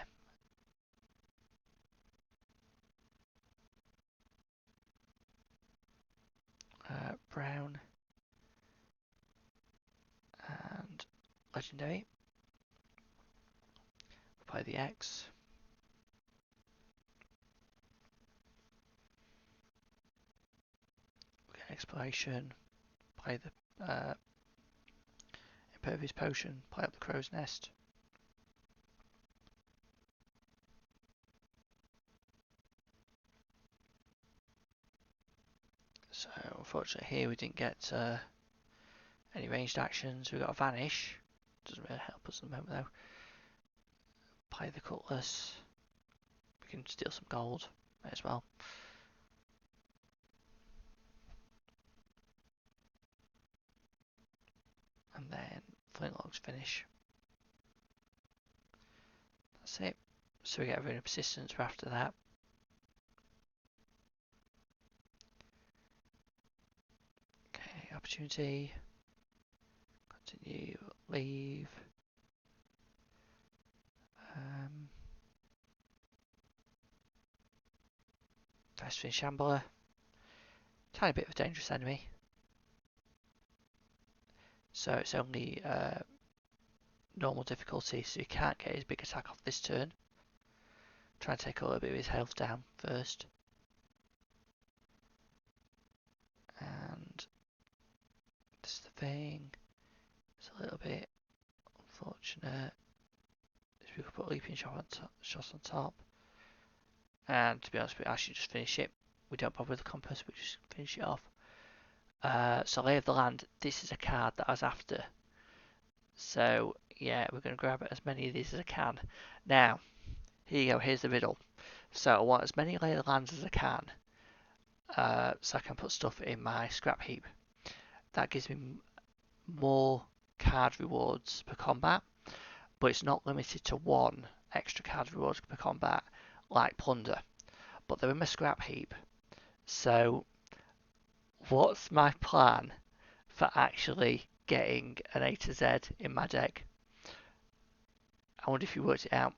Brown and legendary. Play the X. We'll get exploration. Play the impervious potion. Play up the crow's nest. So unfortunately here we didn't get any ranged actions. We got a vanish. Doesn't really help us at the moment though. Play the cutlass. We can steal some gold as well. And then flintlocks finish. That's it. So we get a rune of persistence for after that. Okay, opportunity. Continue, leave. Vespine Shambler. Tiny bit of a dangerous enemy. So it's only normal difficulty, so you can't get his big attack off this turn. Try and take a little bit of his health down first. And this is the thing. It's a little bit unfortunate. We could put leaping shots on top. And to be honest, we actually just finish it. We don't bother with the compass, we just finish it off. So Lay of the Land, this is a card that I was after So yeah, we're going to grab as many of these as I can. Now, here you go, here's the riddle. So I want as many layer lands as I can, so I can put stuff in my scrap heap. That gives me more card rewards per combat, but it's not limited to one extra card rewards per combat like plunder. But they're in my scrap heap. So what's my plan for actually getting an A to Z in my deck? I wonder if you worked it out.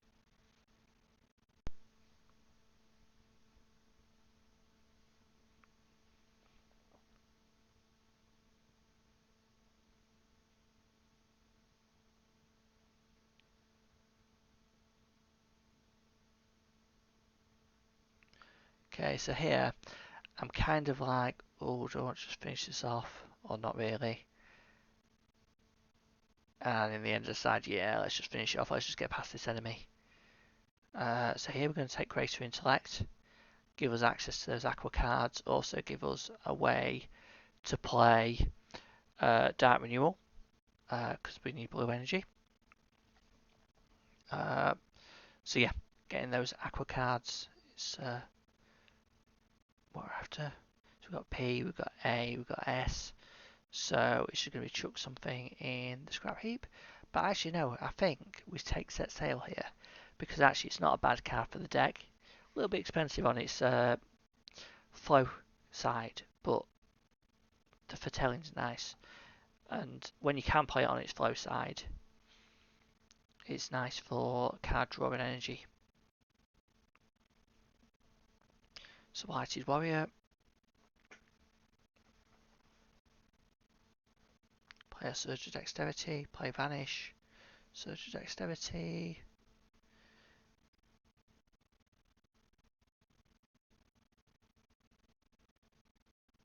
Okay, so here I'm kind of like, oh, do I want to just finish this off or not really? And in the end I decide, yeah, let's just finish it off. Let's just get past this enemy. So here we're going to take Greater Intellect, give us access to those aqua cards, also give us a way to play Dark Renewal, because we need blue energy. So yeah, getting those aqua cards is what we're after. So we've got P, we've got A, we've got S. So it's just going to be chuck something in the scrap heap. But actually no, I think we take Set Sail here, because actually it's not a bad card for the deck. A little bit expensive on its flow side, but the foretelling's nice. And when you can play it on its flow side, it's nice for card drawing energy. So Blighted Warrior. Play a Surge of Dexterity, play Vanish, Surge of Dexterity.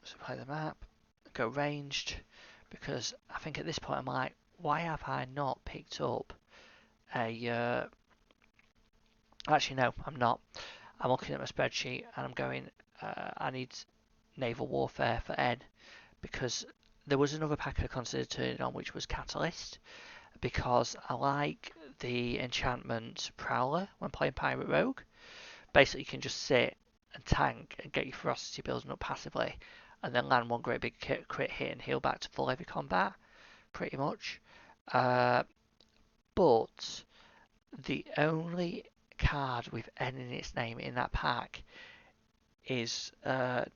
So play the map, go ranged, because I think at this point I'm like, why have I not picked up a... Actually no, I'm not. I'm looking at my spreadsheet and I'm going, I need naval warfare for N, because there was another pack I considered turning on, which was Catalyst, because I like the enchantment Prowler when playing Pirate Rogue. Basically you can just sit and tank and get your ferocity building up passively, and then land one great big crit hit and heal back to full heavy combat, pretty much. But the only card with N in its name in that pack is Night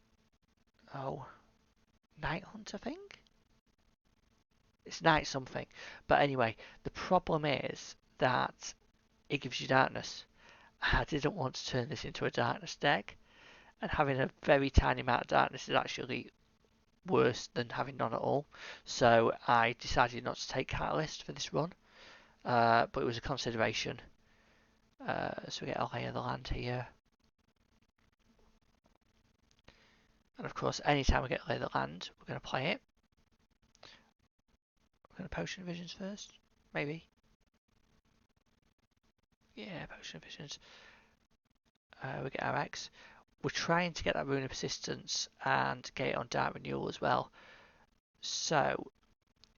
Hunt, I think. It's Night something. But anyway, the problem is that it gives you darkness. I didn't want to turn this into a darkness deck, and having a very tiny amount of darkness is actually worse than having none at all. So I decided not to take Catalyst for this run, but it was a consideration. So we get a lay of the land here. And of course, anytime we get a lay of the land, we're going to play it. We're going to Potion of Visions first, maybe. Yeah, Potion of Visions. We get our X. We're trying to get that Rune of Persistence and get it on Dark Renewal as well. So,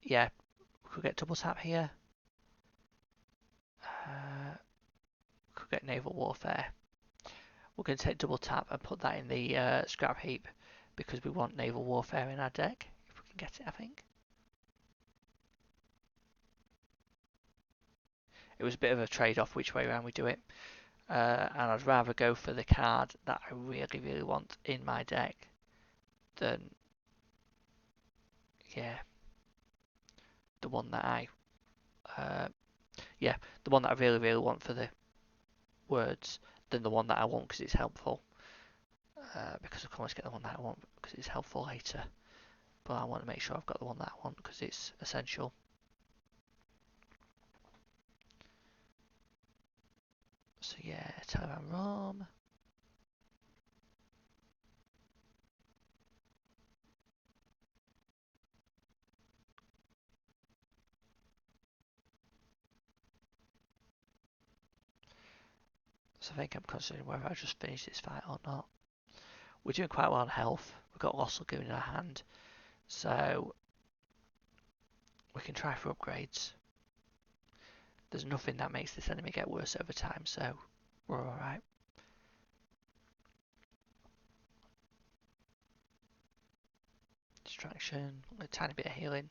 yeah, we could get double tap here. We could get Naval Warfare. We're going to take double tap and put that in the scrap heap, because we want Naval Warfare in our deck, if we can get it, I think. It was a bit of a trade-off which way around we do it. And I'd rather go for the card that I really, really want in my deck than, yeah, the one that the one that I really, really want for the words than the one that I want because it's helpful. Because I can always get the one that I want because it's helpful later. But I want to make sure I've got the one that I want because it's essential. So yeah, Telegram ROM. So I think I'm considering whether I just finish this fight or not. We're doing quite well on health. We've got Lost Lagoon in our hand. So we can try for upgrades. there's nothing that makes this enemy get worse over time, so we're alright. Distraction, a tiny bit of healing.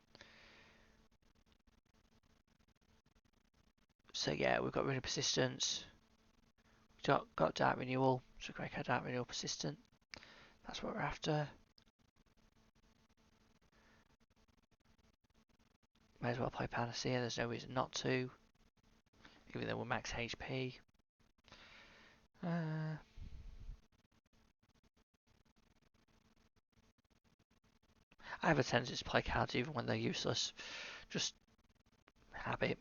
So yeah, we've got rid of persistence. We've got dark renewal, so great card dark renewal persistent. That's what we're after. May as well play Panacea, there's no reason not to. Even though we're max HP. I have a tendency to play cards even when they're useless. Just habit.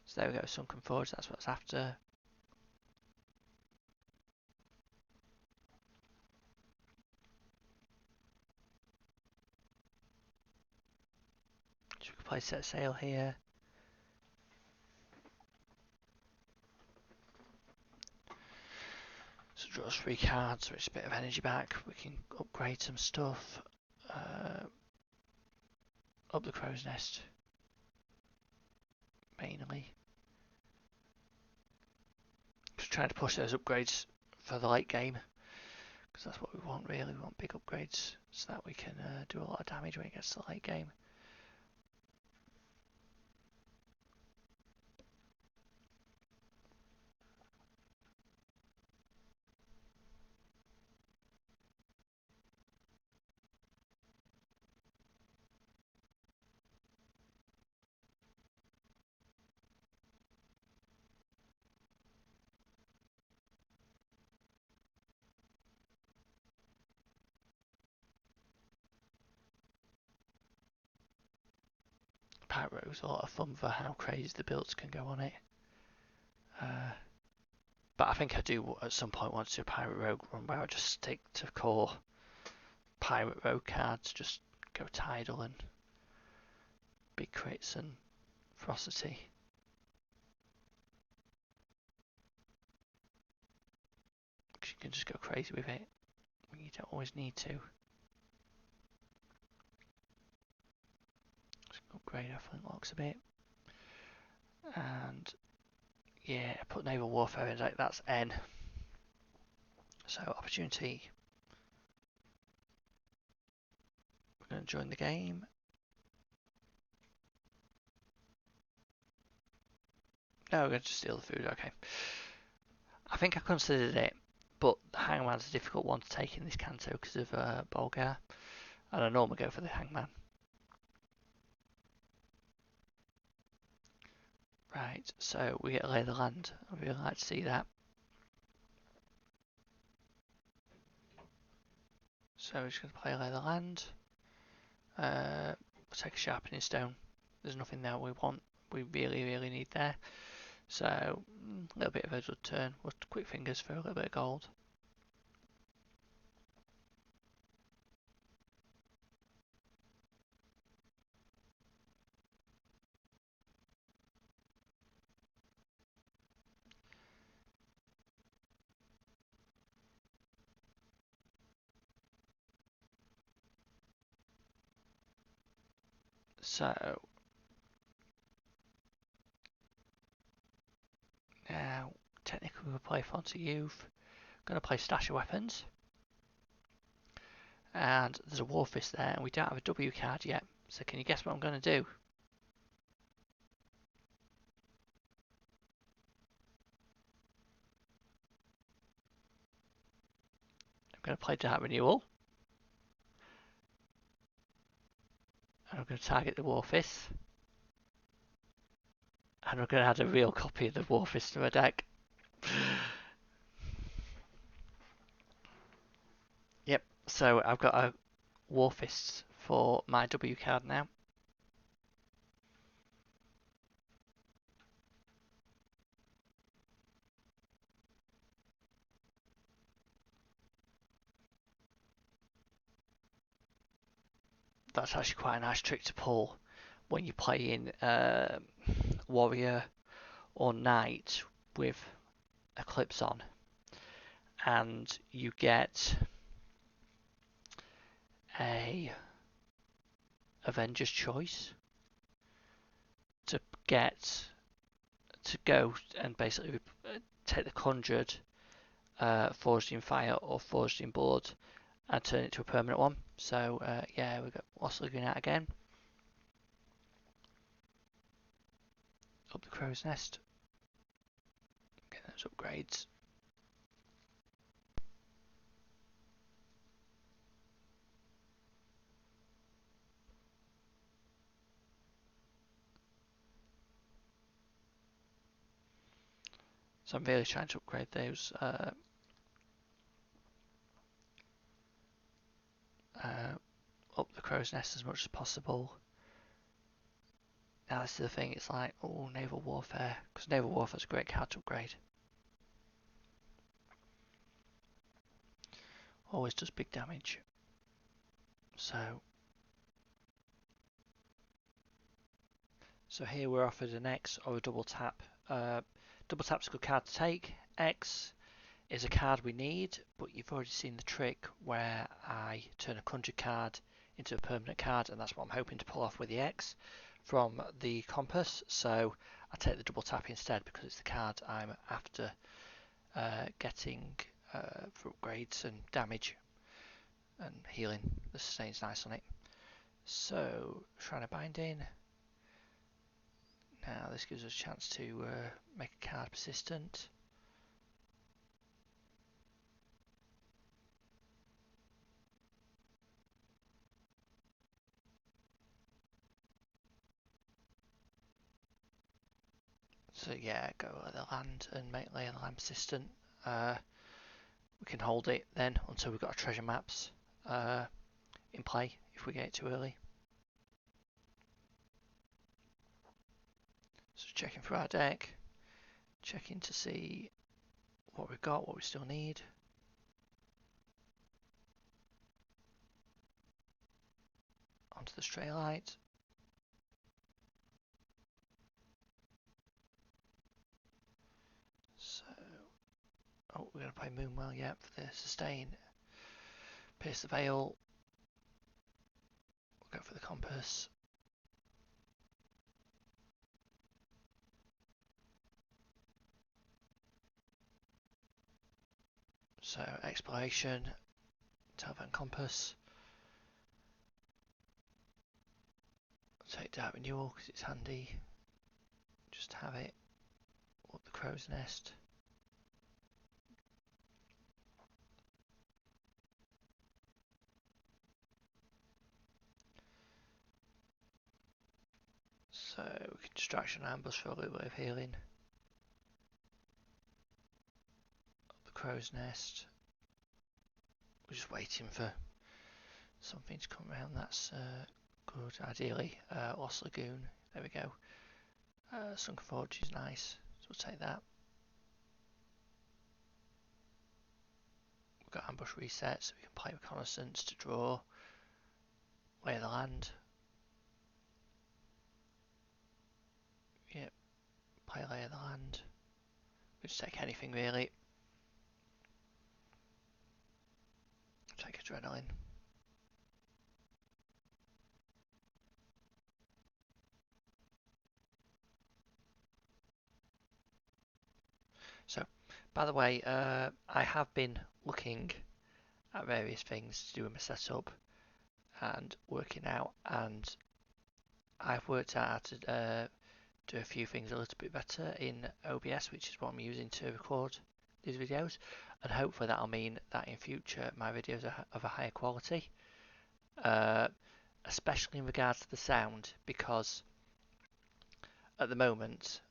So there we go, Sunken Forge, that's what it's after. So we can play Set Sail here. So draw us 3 cards, so it's a bit of energy back. We can upgrade some stuff. Up the Crow's Nest. Mainly. Just trying to push those upgrades for the late game. Because that's what we want really, we want big upgrades. So that we can do a lot of damage when it gets to the late game. Pirate Rogue's a lot of fun for how crazy the builds can go on it. But I think I do at some point want to do a Pirate Rogue run where I just stick to core Pirate Rogue cards, just go Tidal and big crits and ferocity. Because you can just go crazy with it. You don't always need to. Just upgrade our flintlocks a bit. And yeah, put naval warfare in, like that's N. So opportunity. We're going to join the game. No, we're going to steal the food, okay. I think I considered it, but the Hangman's a difficult one to take in this canto because of Bolgar. And I normally go for the Hangman. Right, so we get Lay the Land. I'd really like to see that. So we're just going to play Lay the Land. We'll take a Sharpening Stone. There's nothing there we want. We really, really need there. So, a little bit of a good turn. We'll quick fingers for a little bit of gold. So, now, technically we'll play Font of Youth. Going to play Stash of Weapons. And there's a War Fist there, and we don't have a W card yet. So can you guess what I'm going to do? I'm going to play Dark Renewal. And I'm going to target the War Fist. And I'm going to add a real copy of the War Fist to my deck. Yep, so I've got a War Fist for my W card now. That's actually quite a nice trick to pull when you're playing Warrior or Knight with Eclipse on. And you get a Avenger's Choice to get to go and basically take the conjured Forged in Fire or Forged in Blood and turn it to a permanent one. So yeah, we've got Lost Lagoon out again. Up the Crow's Nest. Get those upgrades. So I'm really trying to upgrade those up the Crow's Nest as much as possible. Now this is the thing, it's like, oh, Naval Warfare, because Naval Warfare is a great card to upgrade. Always does big damage. So here we're offered an X or a double tap. Double tap's a good card to take. X is a card we need, but you've already seen the trick where I turn a conjured card into a permanent card, and that's what I'm hoping to pull off with the X from the compass. So I take the double tap instead because it's the card I'm after getting for upgrades and damage and healing. The sustain's nice on it. So Shrine of Binding. Now this gives us a chance to make a card persistent. So yeah, go at the land and make Lay of the Land persistent. We can hold it then until we've got our treasure maps in play if we get it too early. So checking through our deck, checking to see what we've got, what we still need. Onto the Stray Light. So, oh, we're going to play Moonwell, yeah, for the sustain. Pierce the Veil. We'll go for the Compass. So, Exploration, Telephone Compass. Take Dark Renewal because it's handy. Just have it. Up the Crow's Nest. So we can Distraction and Ambush for a little bit of healing. Up the Crow's Nest. We're just waiting for something to come around. That's good. Ideally, Lost Lagoon. There we go. Sunken Forge is nice, so we'll take that. We've got Ambush Reset, so we can play Reconnaissance to draw. Lay of the Land. Yep, play Lay of the Land. We just take anything really. Take Adrenaline. So, by the way, I have been looking at various things to do with my setup and working out, and I've worked out how to do a few things a little bit better in OBS, which is what I'm using to record these videos, and hopefully that'll mean that in future my videos are of a higher quality, especially in regards to the sound, because at the moment,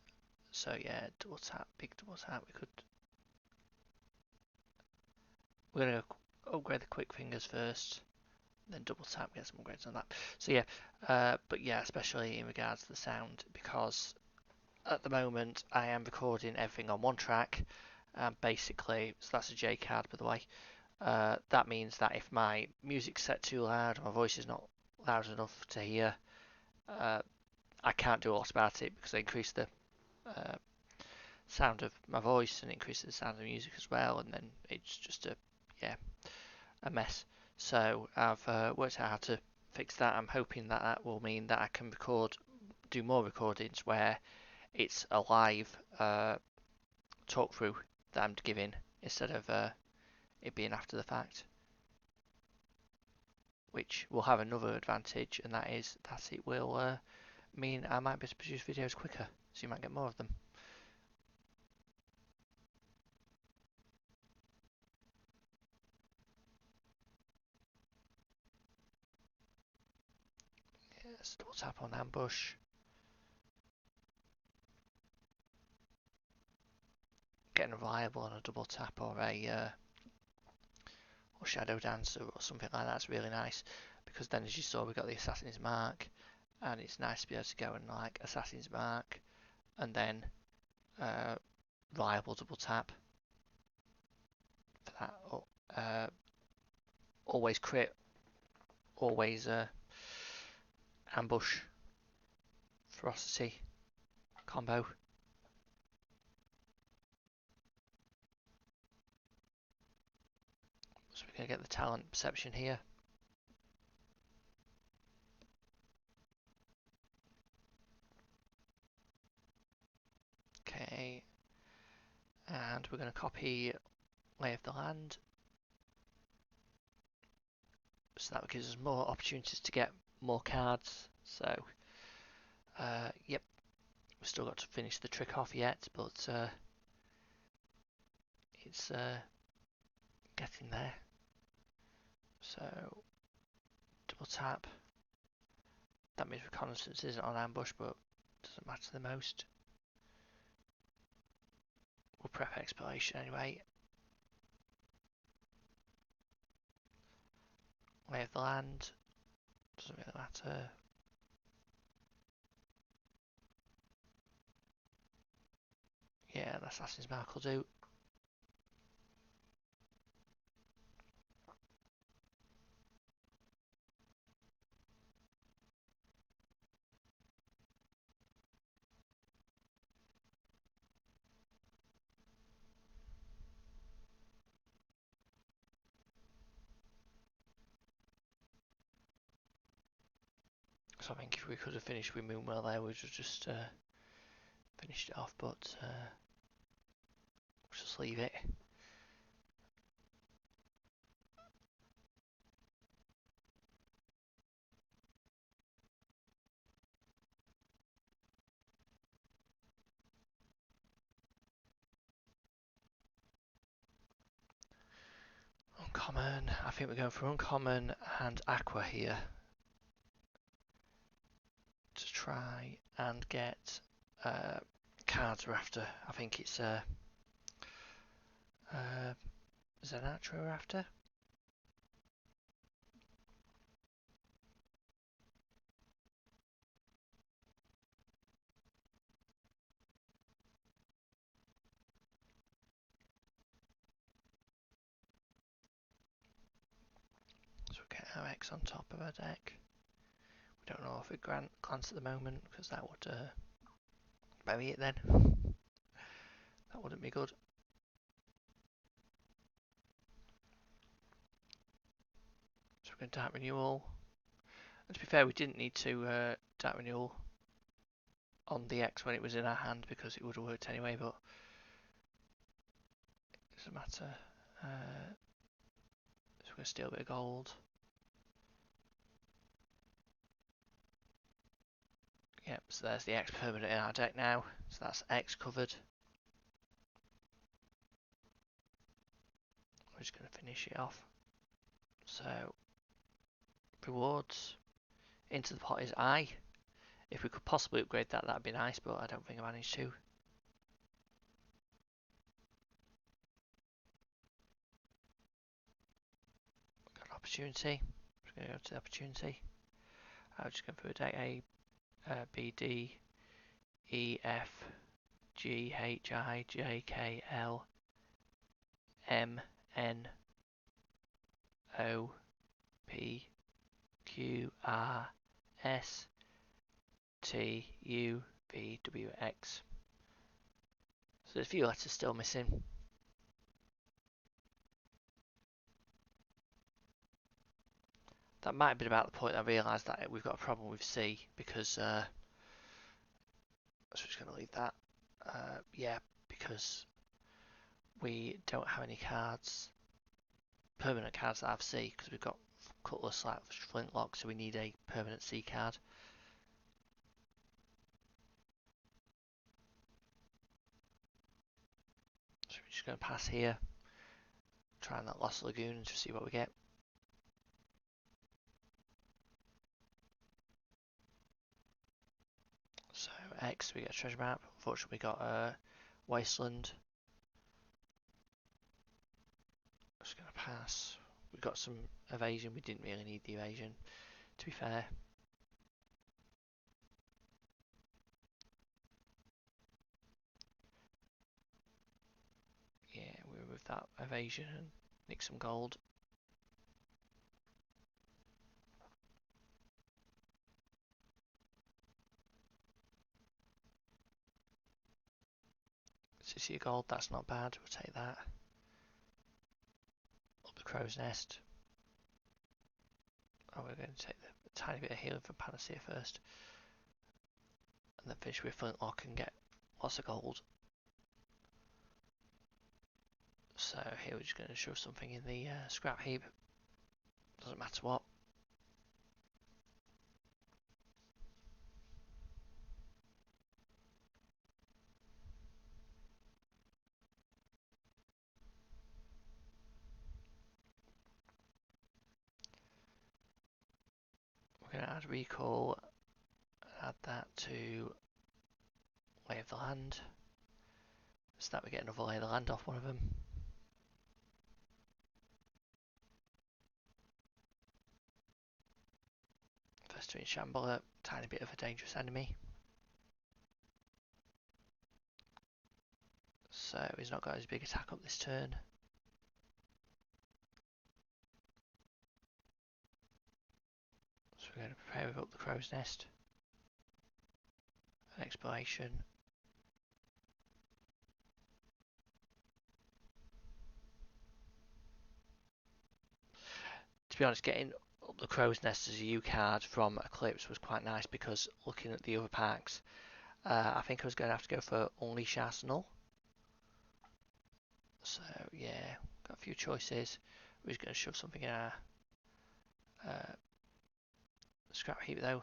so yeah, double tap, big double tap, we're going to upgrade the quick fingers first, then double tap, get some upgrades on that. So yeah, but yeah, especially in regards to the sound, because at the moment I am recording everything on one track, basically, so that's a J card by the way. That means that if my music's set too loud, or my voice is not loud enough to hear, I can't do a lot about it because I increase the sound of my voice and increase the sound of the music as well, and then it's just a mess. So I've worked out how to fix that. I'm hoping that that will mean that I can do more recordings where it's a live talk through that I'm giving instead of it being after the fact, which will have another advantage, and that is that it will mean I might be able to produce videos quicker, so you might get more of them. Yes, double tap on ambush. Getting a rival on a double tap or a or shadow dancer or something like that's really nice, because then as you saw we got the assassin's mark, and it's nice to be able to go and like assassin's mark and then rival double tap for that. Always crit, always ambush, ferocity combo. So we're going to get the talent perception here. Okay, and we're going to copy lay of the land, so that gives us more opportunities to get more cards. So yep, we've still got to finish the trick off yet, but it's getting there. So double tap, that means reconnaissance isn't on ambush, but doesn't matter the most. We'll prep exploration anyway. Lay of the land, doesn't really matter. Yeah, the assassin's mark will do. So I think if we could have finished with Moonwell there, we would have just finished it off, but we'll just leave it. Uncommon, I think we're going for uncommon and aqua here to try and get cards we're after. I think it's Zenatra we're after. So we get our X on top of our deck. We don't know if we glance at the moment, because that would bury it then. That wouldn't be good. So we're going to Dark Renewal. And to be fair, we didn't need to Dark Renewal on the X when it was in our hand, because it would have worked anyway, but it doesn't matter. So we're going to steal a bit of gold. Yep, so there's the X permanent in our deck now. So that's X covered. We're just going to finish it off. So, rewards. Into the pot is I. If we could possibly upgrade that, that'd be nice, but I don't think I managed to. Got an opportunity. Just going to go to the opportunity. I'm just going through a deck A, B, D, E, F, G, H, I, J, K, L, M, N, O, P, Q, R, S, T, U, V, W, X. So there's a few letters still missing. That might have been about the point I realised that we've got a problem with C, because so we're just going to leave that. Yeah, because we don't have any cards, permanent cards that have C, because we've got Cutlass like Flintlock, so we need a permanent C card. So we're just going to pass here, try that Lost Lagoon and just see what we get. So X, we get a treasure map. Unfortunately, we got Wasteland. Just going to pass. We got some evasion. We didn't really need the evasion, to be fair. Yeah, we remove that evasion and nick some gold. City of Gold, that's not bad. We'll take that. Up the Crow's Nest. Oh, we're going to take the tiny bit of healing from Panacea first. And then finish with Flintlock and get lots of gold. So here we're just going to shove something in the scrap heap. Doesn't matter what. We're going to add recall, add that to Lay of the Land, so that we get another Lay of the Land off one of them. Festering Shambler, tiny bit of a dangerous enemy. So he's not got his big attack up this turn. So we're going to prepare with Up the Crow's Nest. An Exploration. To be honest, getting Up the Crow's Nest as a U card from Eclipse was quite nice, because looking at the other packs, I think I was going to have to go for Unleash Arsenal. So yeah, got a few choices. We're just going to shove something in our scrap heap though.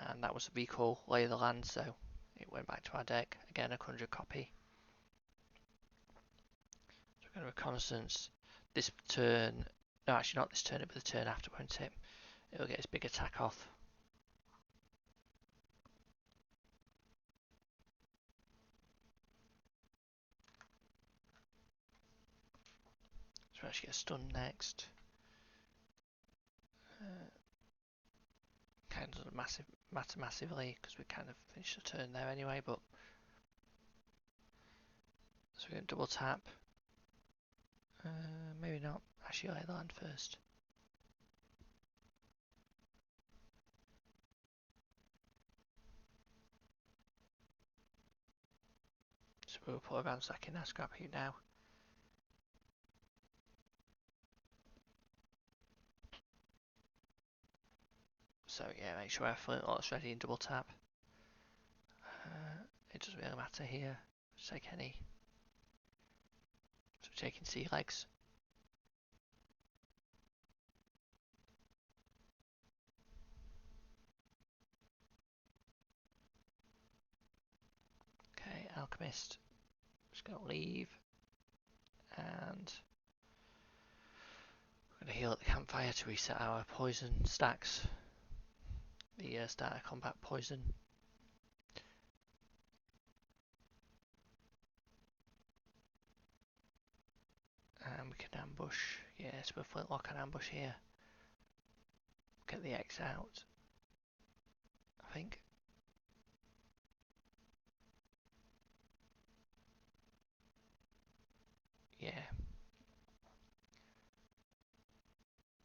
And that was a recall, Lay of the Land, so it went back to our deck. Again, a conjure copy. So we're going to reconnaissance. This turn, no actually not this turn, it'll be the turn after, won't it? It'll get its big attack off. So we actually get stunned next. Kind of doesn't matter massively, because we kind of finished the turn there anyway, but so we're going to double tap. Maybe not. Actually, Lay the Land first. So we'll put a ransack in our scrap heap now. So yeah, make sure our Flintlock's ready and double tap. It doesn't really matter here. Just take any. So we're taking sea legs. Okay, Alchemist. Just gonna leave. And we're gonna heal at the campfire to reset our poison stacks. The starter combat poison. And we can ambush. Yeah, so we'll Flintlock and ambush here. Get the X out, I think. Yeah.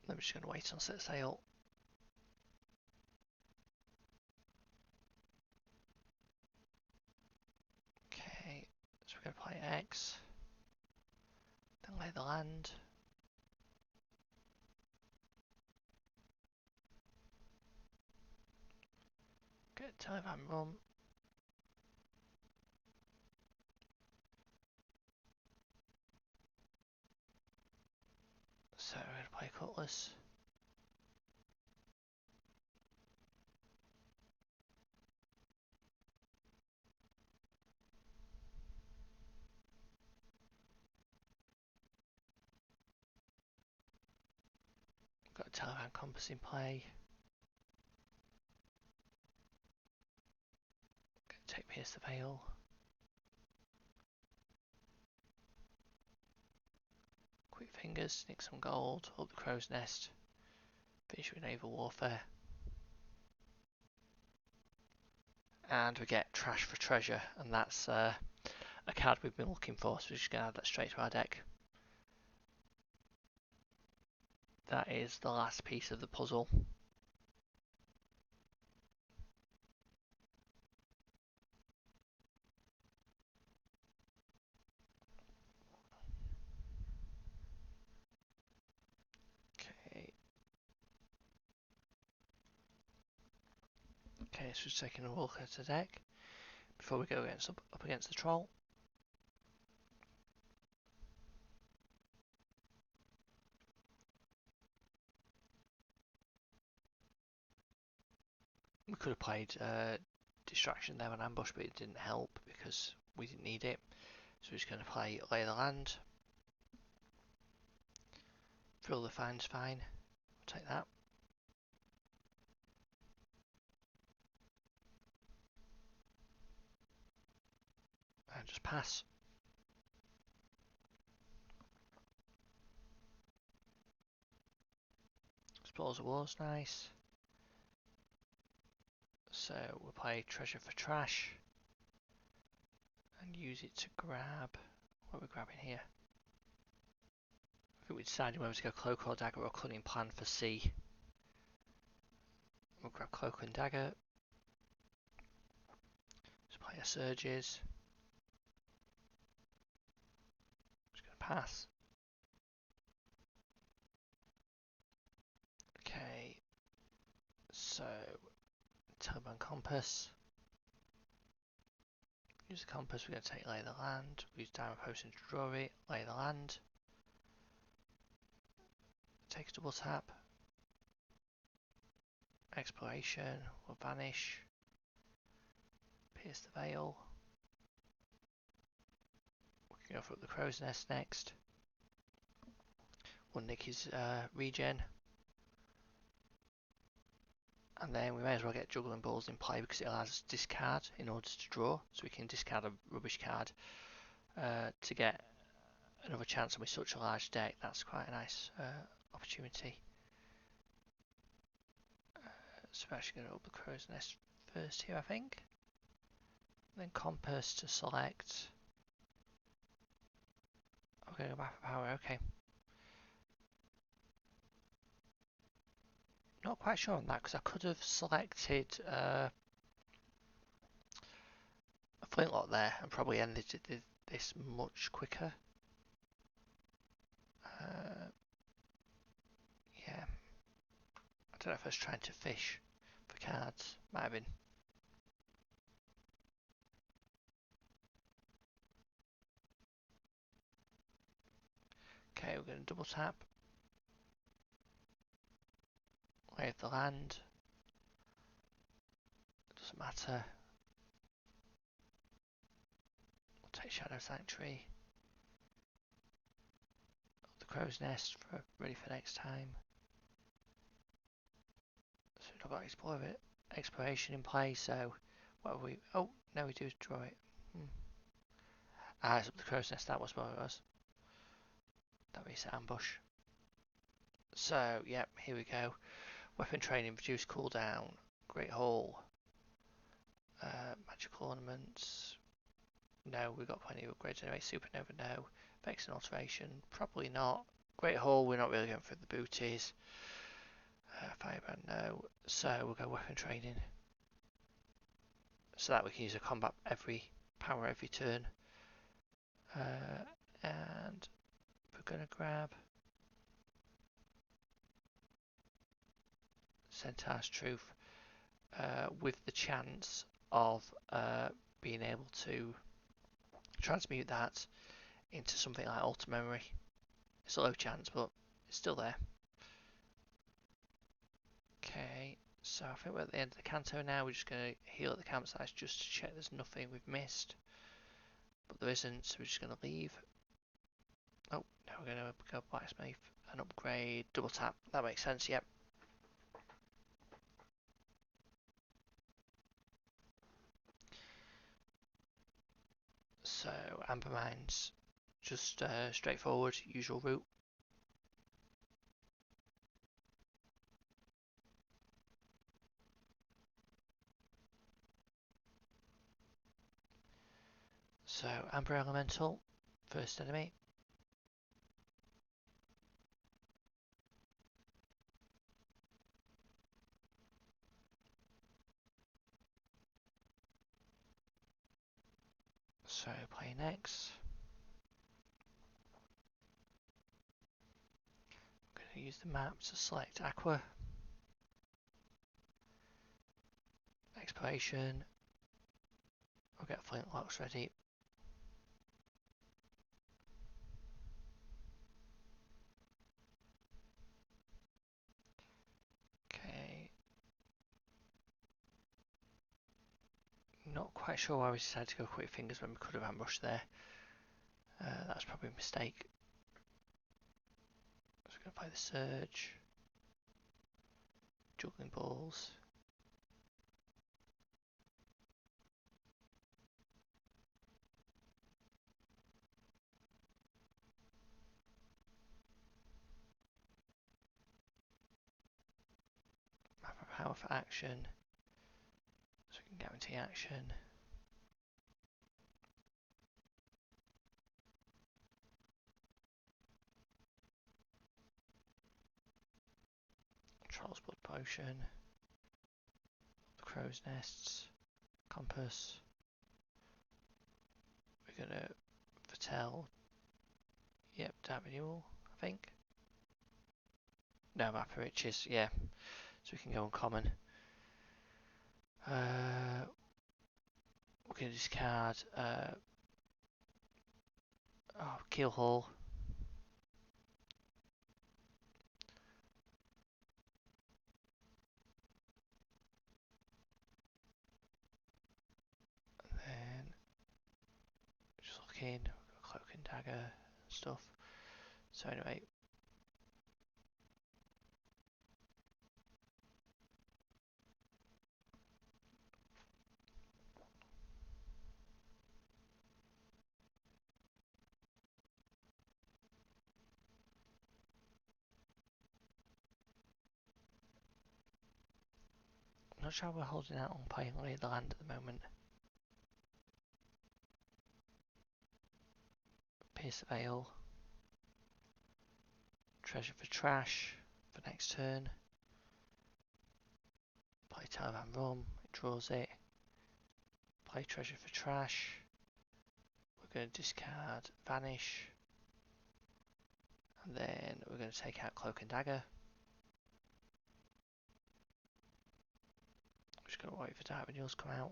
Then we're just gonna wait on set sail. Okay, so we're gonna play X. Then Lay the Land. Get Taliban Rum. So we're going to play Cutlass. Got a Taliban Compass in play. Going to take Pierce the Veil. Quick Fingers, nick some gold, up the Crow's Nest. Finish with Naval Warfare. And we get Trash for Treasure, and that's a card we've been looking for, so we're just going to add that straight to our deck. That is the last piece of the puzzle. Okay, so just taking a look at the deck before we go up against the troll. We could have played Distraction there on Ambush, but it didn't help because we didn't need it. So we're just going to play Lay the Land. Fill the Fine's fine. We'll take that. And just pass. Explores the Wars, nice. So we'll play Treasure for Trash. And use it to grab... What are we grabbing here? I think we decided whether to go Cloak or Dagger or Cunning Plan for C. We'll grab Cloak and Dagger. Just play our Surges. Just going to pass. Okay. So, Taliban Compass. Use the compass, we're going to take Lay the Land. We use Diamond Potion to draw it. Lay the Land. Take a double tap. Exploration will vanish. Pierce the Veil. We can go for the Crow's Nest next. One nick his regen. And then we may as well get Juggling Balls in play because it allows us to discard in order to draw. So we can discard a rubbish card to get another chance with such a large deck. That's quite a nice opportunity. So we're actually going to up the Crow's Nest first here, I think. Then Compass to select. I'm going to go back for power, okay. Not quite sure on that because I could have selected a Flintlock there and probably ended this much quicker. Yeah. I don't know if I was trying to fish for cards. Might have been. Okay, we're going to double tap. Lay of the Land. Doesn't matter. We'll take Shadow Sanctuary. The Crow's Nest for ready for next time. So we've not got exploration in play, so what have we... Oh, no, we do draw it. It's up the Crow's Nest, that was what it was. That reset Ambush. So, yep, here we go. Weapon Training, reduce cooldown, Great Hall, Magical Ornaments. No, we've got plenty of upgrades anyway. Supernova, no. Vex and Alteration, probably not. Great Hall, we're not really going for the booties. Firebrand, no. So we'll go Weapon Training. So that we can use a combat power every turn. And we're going to grab Centaur's Truth. with the chance of being able to transmute that into something like alter memory. It's a low chance, but it's still there. Okay, so I think we're at the end of the canto now. We're just going to heal at the campsite just to check there's nothing we've missed. But there isn't, so we're just going to leave. Oh, now we're going to go blacksmith and upgrade double tap. That makes sense, yep. So, amber mines, just straightforward, usual route. So, amber elemental, first enemy. So, play next. I'm going to use the map to select aqua. Exploration. I'll get flintlocks ready. Okay. Not quite sure why we decided to go quick fingers when we could have ambushed there. That's probably a mistake. So we're going to play the surge. Juggling balls. Map of power for action. So we can guarantee action. Troll's blood potion. The crow's nests. Compass. We're going to foretell. Yep, that renewal, I think. No, map of riches, yeah. So we can go uncommon. We're going to discard Keel Hall. And then just looking, cloak and dagger stuff. So anyway, I'm not sure we're holding out on playing Lay the Land at the moment. Pierce the Veil. Treasure for Trash for next turn. Play Taliban Rum, it draws it. Play Treasure for Trash. We're going to discard Vanish. And then we're going to take out Cloak and Dagger. Just going to wait for Dark Renewals to come out.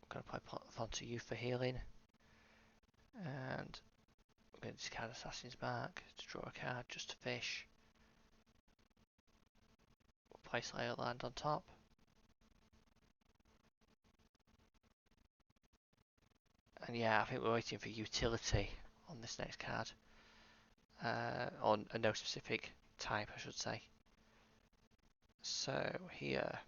I'm going to play Fonta Youth for healing. And we're going to discard Assassin's Mark to draw a card just to fish. We'll play Slayer Land on top. And yeah, I think we're waiting for utility on this next card. On no specific type, I should say. So here,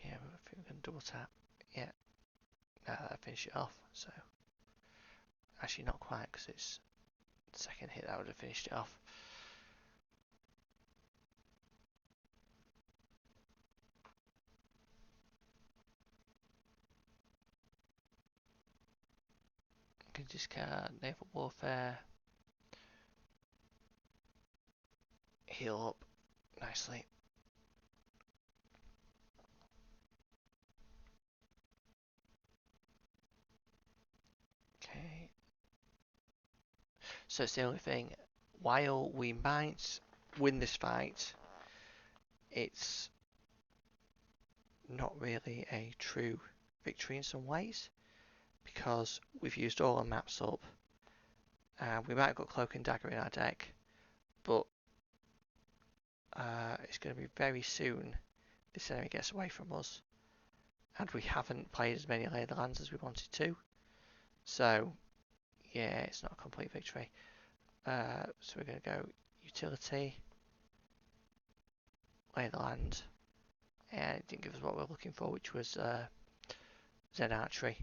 yeah, I think we're going to double tap. Yeah, that finish it off. So actually not quite, because it's the second hit that would have finished it off. You can discard Naval Warfare, heal up nicely. Okay. So it's the only thing while we might win this fight, it's not really a true victory in some ways, because we've used all our maps up. We might have got Cloak and Dagger in our deck, but it's going to be very soon this enemy gets away from us, and we haven't played as many Lay of the Lands as we wanted to. So yeah, it's not a complete victory. So we're going to go utility, Lay of the Land, and it didn't give us what we were looking for, which was Zen Archery.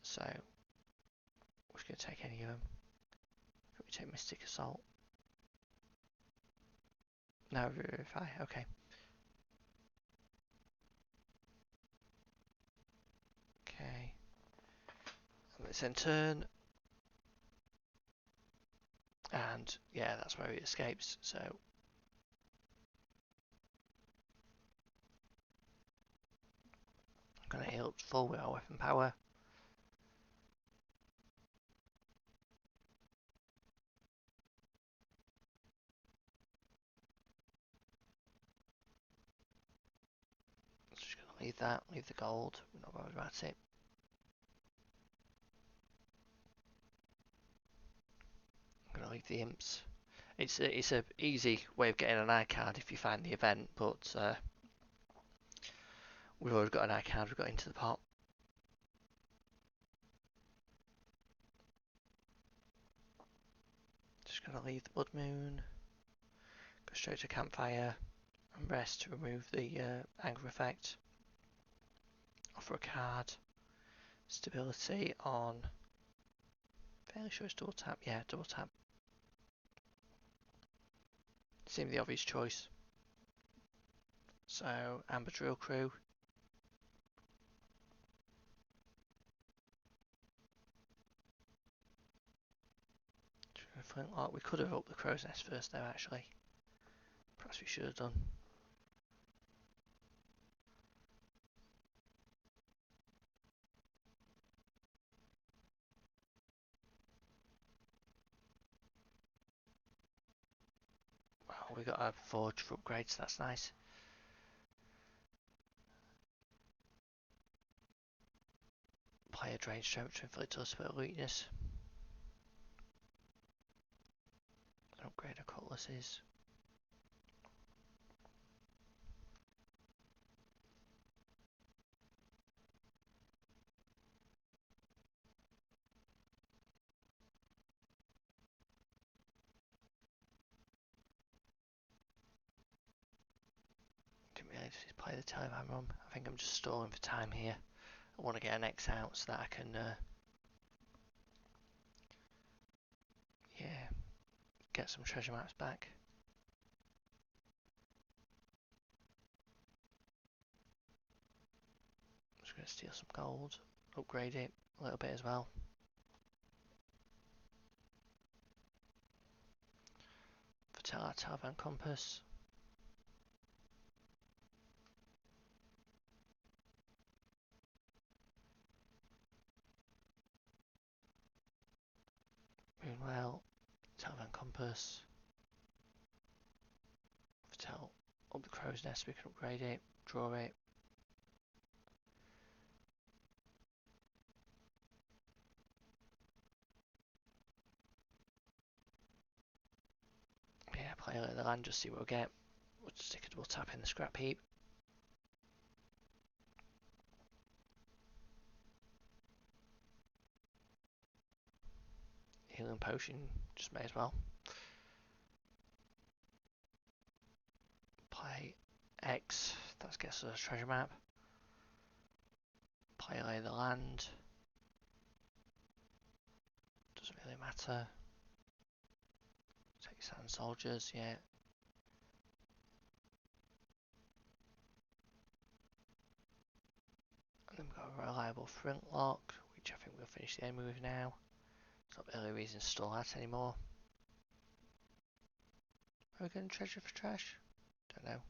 So we're just going to take any of them. Could we take Mystic Assault? No, Verify, okay. Okay. And let's then turn. And yeah, that's where he escapes, so I'm going to heal up full with our weapon power. Just going to leave that, leave the gold, we're not worried about it. I'm going to leave the imps. It's a easy way of getting an eye card if you find the event, but we've already got an eye card, we've got into the pot. Just going to leave the Blood Moon, go straight to Campfire, and rest to remove the anger effect. Offer a card. Stability on. Fairly sure it's double tap. Yeah, double tap. Seemed the obvious choice. So, Amber Drill Crew. Flintlock. We could have upped the Crow's Nest first though, actually. Perhaps we should have done. Well, we got a Forge for upgrades, so that's nice. Play a Drain Strength to inflict us a bit of weakness. Upgrade our cutlasses. Didn't really just play the Televan run. I think I'm just stalling for time here. I want to get an X out so that I can, yeah, get some treasure maps back. Just going to steal some gold, upgrade it a little bit as well. For our Televan compass. Moonwell, Televan compass. Tell up the Crow's Nest, we can upgrade it, draw it. Yeah, play Lay of the Land, just see what we get. We'll just stick a double tap in the scrap heap. Healing potion, just may as well. Play X, that gets us a treasure map. Play Lay of the Land. Doesn't really matter. Take Sand Soldiers, yeah. And then we've got a reliable Flintlock, which I think we'll finish the enemy with now. It's not really a reason to stall that anymore. Are we getting treasure for trash? Don't know.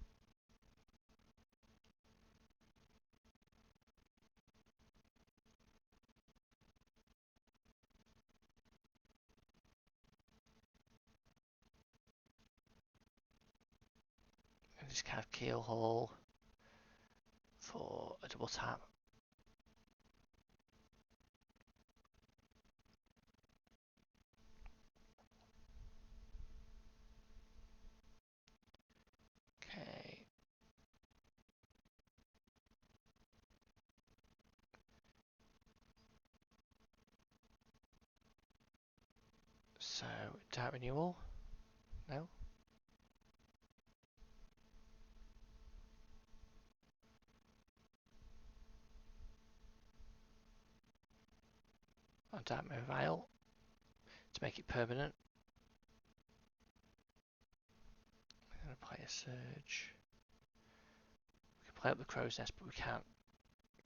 discard Keelhaul for a double tap. Okay. So, Dark Renewal? No? On Dark Mobile to make it permanent. I'm going to play a Surge. We can play up the Crow's Nest, but we can't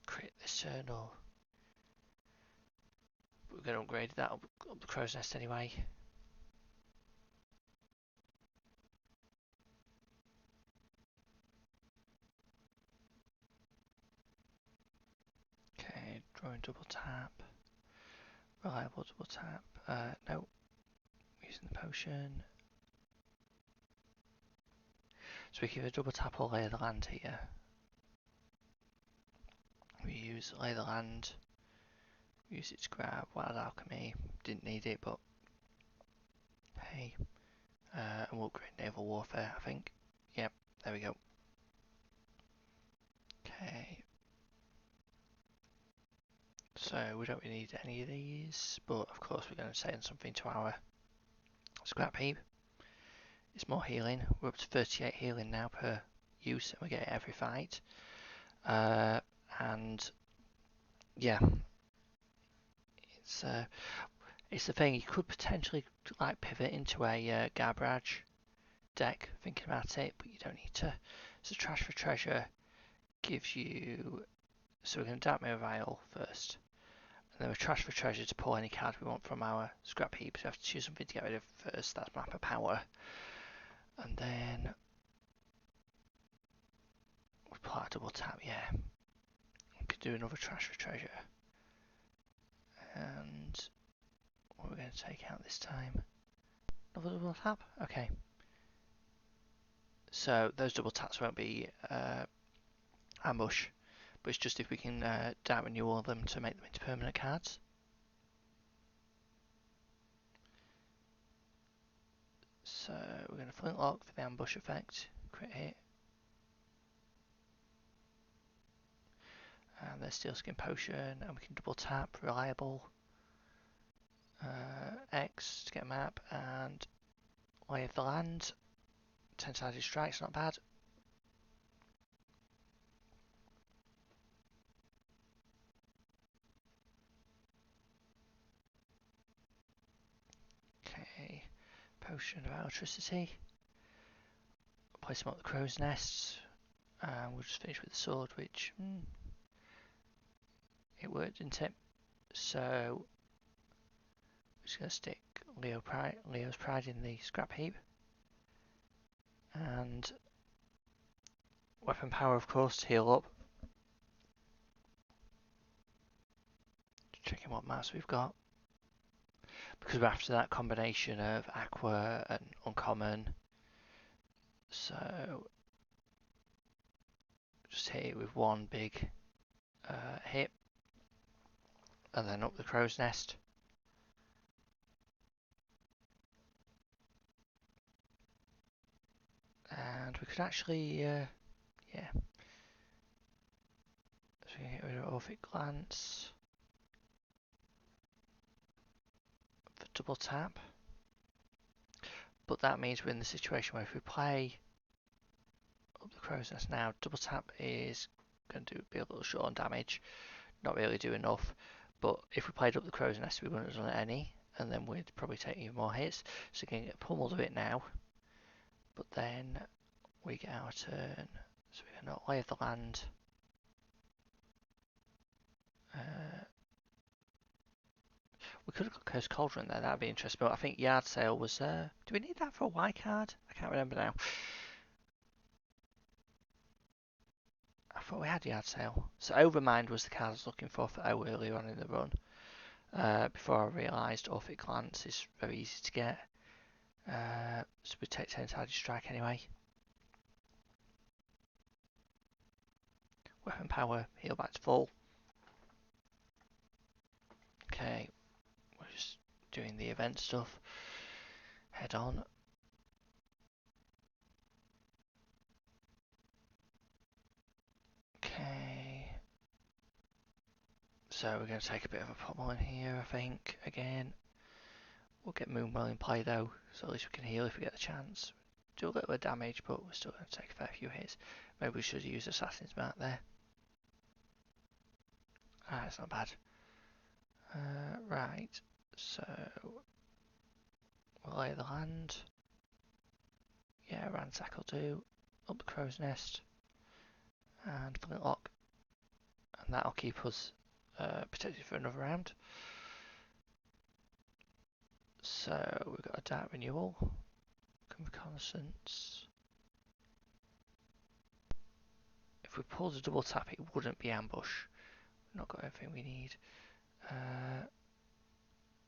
crit this turn, or we're going to upgrade that up the Crow's Nest anyway. Okay, drawing double tap. Reliable double tap. No. Using the potion. So we give a double tap or lay the land here. We use lay the land. Use it to grab Wild Alchemy. Didn't need it, but hey. And we'll upgrade Naval Warfare, I think. Yep, there we go. Okay. So we don't really need any of these, but of course we're going to send something to our scrap heap. It's more healing. We're up to 38 healing now per use, and we get it every fight. And yeah, it's the thing. You could potentially like pivot into a Garbarage deck, thinking about it, but you don't need to. So Trash for Treasure gives you. So we're going to Dark Vial first. And then we Trash for Treasure to pull any card we want from our scrap heap. So we have to choose something to get rid of first. That's Map of Power. And then we pull out double tap, yeah. We could do another Trash for Treasure. And what are we going to take out this time? Another double tap? Okay. So those double taps won't be ambush, but it's just if we can Dark Renewal them to make them into permanent cards. So we're going to Flintlock for the ambush effect, crit hit. And there's Steelskin Potion, and we can double tap, Reliable, X to get a map, and Lay of the Land. 10-sided strike's not bad. Okay, Potion of Electricity. Place them up the Crow's Nests, and we'll just finish with the sword, which it worked, didn't it? So we're just going to stick Leo's Pride in the scrap heap, and Weapon Power, of course, to heal up. Just checking what maps we've got, because we're after that combination of Aqua and Uncommon. So just hit it with one big hit, and then up the Crow's Nest. And we could actually, yeah. So we can get rid of Orphic Glance for double tap. But that means we're in the situation where if we play up the Crow's Nest now, double tap is going to be a little short on damage, not really do enough. But if we played up the Crow's Nest, we wouldn't have done any, and then we'd probably take even more hits. So we can get pummeled a bit now. But then we get our turn, so we can Lay of the Land. We could have got Cursed Cauldron there, that'd be interesting. But I think Yard Sale was. Do we need that for a Y card? I can't remember now. I thought we had Yard Sale. So Overmind was the card I was looking for O earlier on in the run. Before I realised Orphic Glance is very easy to get. So we take 10-sided strike anyway. Weapon power, heal back to full. Okay, we're just doing the event stuff. Head on. Okay. So we're going to take a bit of a pummel in here, I think, again. We'll get Moonwell in play though, so at least we can heal if we get the chance. Do a little bit of damage, but we're still going to take a fair few hits. Maybe we should use Assassin's Mark there. Ah, it's not bad. Right, so we'll lay the land. Yeah, ransack will do. Up the crow's nest. And flintlock. And that'll keep us protected for another round. So we've got a dark renewal. Reconnaissance. If we pulled a double tap, it wouldn't be ambush. We've not got everything we need.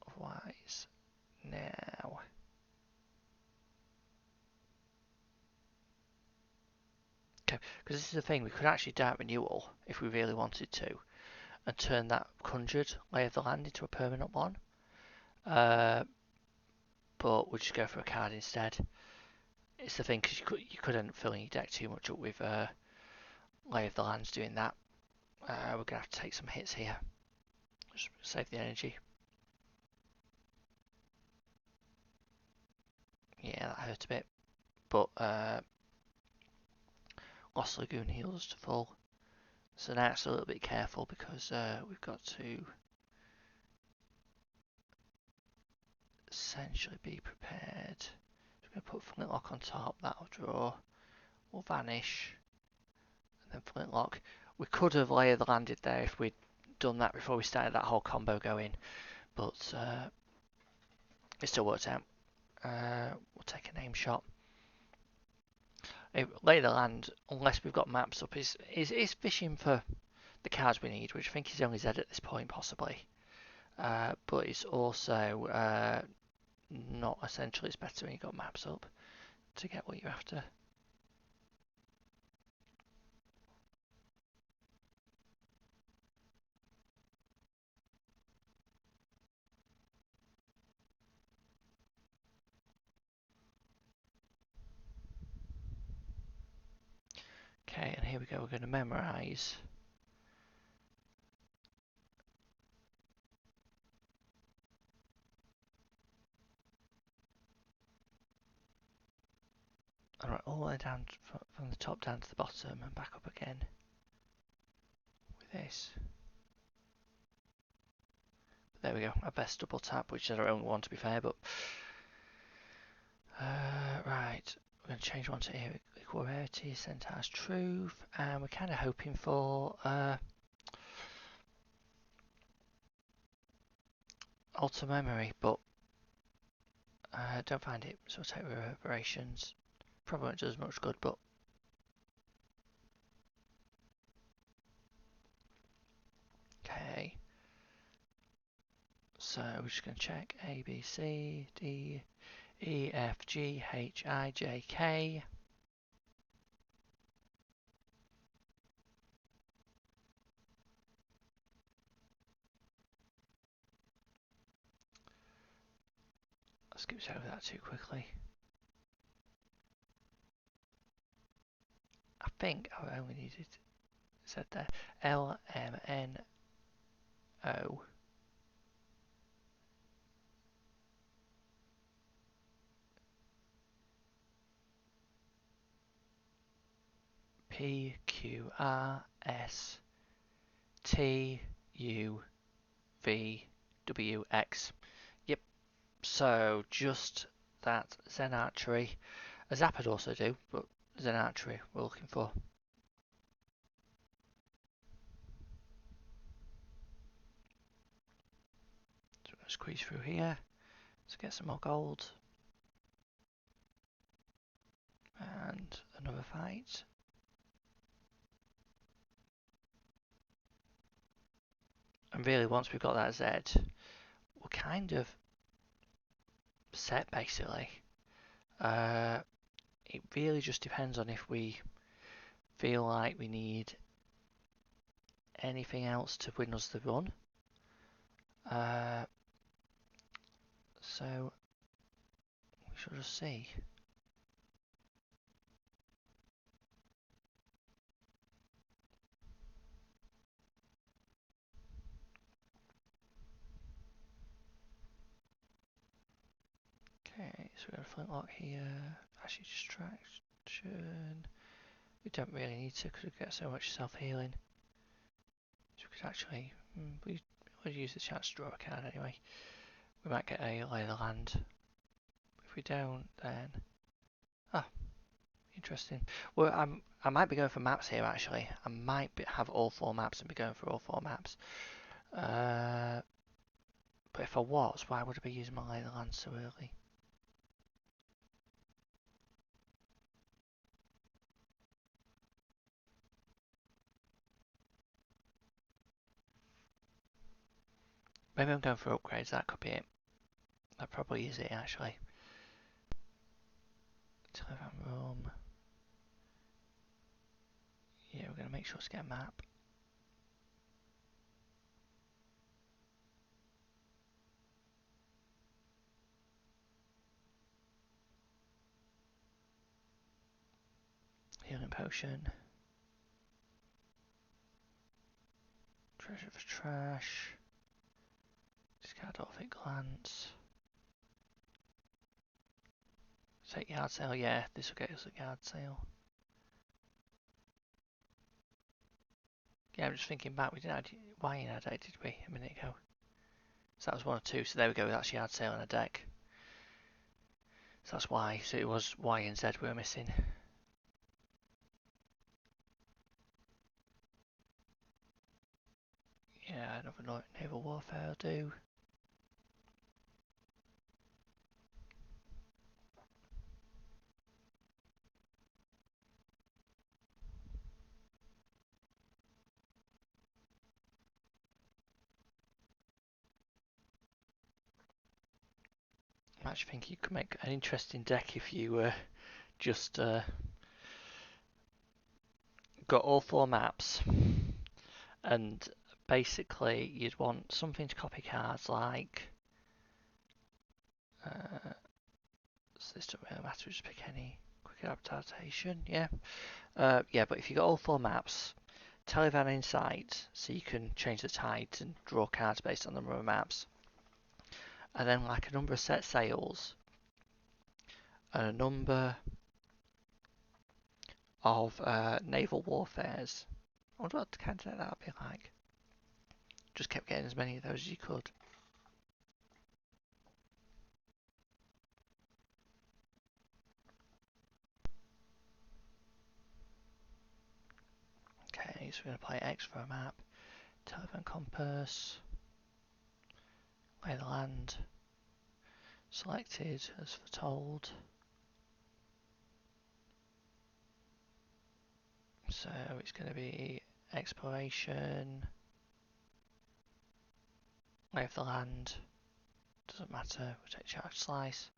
Otherwise, now. Okay, because this is the thing, we could actually dark renewal if we really wanted to, and turn that conjured lay of the land into a permanent one. But we'll just go for a card instead. It's the thing, because you could end up filling your deck too much up with lay of the lands doing that. We're going to have to take some hits here. Just save the energy. Yeah, that hurt a bit. But Lost Lagoon heals us to full. So now it's a little bit careful because we've got to essentially be prepared. So we're going to put Flintlock on top, that'll draw. We'll vanish. And then Flintlock. We could have layered the landed there if we'd done that before we started that whole combo going. But it still worked out. We'll take a name shot. Lay the land, unless we've got maps up, is fishing for the cards we need, which I think is only Z at this point, possibly. But it's also not essential. It's better when you've got maps up to get what you're after. Okay, and here we go. We're going to memorize. Alright, all the way down from the top down to the bottom and back up again with this. There we go. Our best double tap, which is our only one to be fair, but right. We're going to change one to equal rarity, Centaur's Truth, and we're kind of hoping for Alter Memory, but I don't find it, so we'll take Reverberations. Probably won't do as much good, but okay. So we're just going to check A, B, C, D, E, F, G, H, I, J, K. I skipped over that too quickly. I think I only needed, said there, L, M, N, O. P, Q, R, S, T, U, V, W, X. Yep, so just that Zen Archery. A Zap would also do, but Zen Archery we're looking for. So we're going to squeeze through here to get some more gold. And another fight. And really, once we've got that Z, we're kind of set basically. It really just depends on if we feel like we need anything else to win us the run. So we shall just see. Okay, so we got a flintlock here. Actually, distraction. We don't really need to because we get so much self-healing. So we could actually, we would use the chance to draw a card anyway. We might get a lay of the land. If we don't, then interesting. Well, I might be going for maps here actually. I might have all 4 maps and be going for all 4 maps. But if I was, why would I be using my lay of the land so early? Maybe I'm going for upgrades. That could be it. That probably is it actually. Telephone room. Yeah, we're going to make sure to get a map. Healing potion. Treasure for trash. Discard Orphic glance. Take yard sale. Yeah, this will get us a yard sale. Yeah, I'm just thinking back. We didn't add Y in our deck, did we, a minute ago? So that was 1 or 2. So there we go. That's yard sale on a deck. So that's Y. So it was Y and Z we were missing. Yeah, another naval warfare will do. I actually think you could make an interesting deck if you just got all 4 maps, and basically you'd want something to copy cards like. So this doesn't really matter. Just pick any quick adaptation. Yeah. Yeah, but if you got all 4 maps, Televan Insight, so you can change the tides and draw cards based on the number of maps, and then like a number of set sails, and a number of naval warfares. I wonder what kind of that would be like. Just kept getting as many of those as you could. Okay, so we're going to play X for a map. Telephone compass. Lay the land. Selected as foretold. So it's going to be exploration. Lay of the land. Doesn't matter. We'll take charge slice.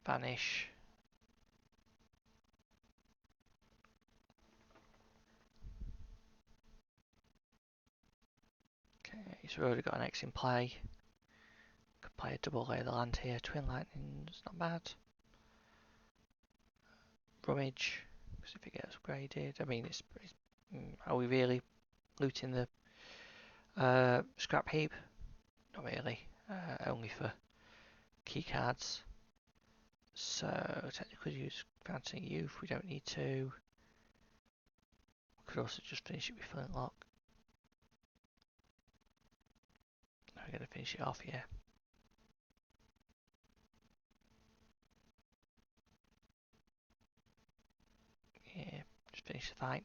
Vanish. Okay, so we've already got an X in play. Could play a double lay of the land here. Twin lightning's not bad. Rummage, because if it gets upgraded, I mean, are we really looting the scrap heap? Not really. Only for key cards. So technically use Fountain of Youth. We don't need to. We could also just finish it with Flintlock. We're going to finish it off, yeah. Yeah, just finish the fight.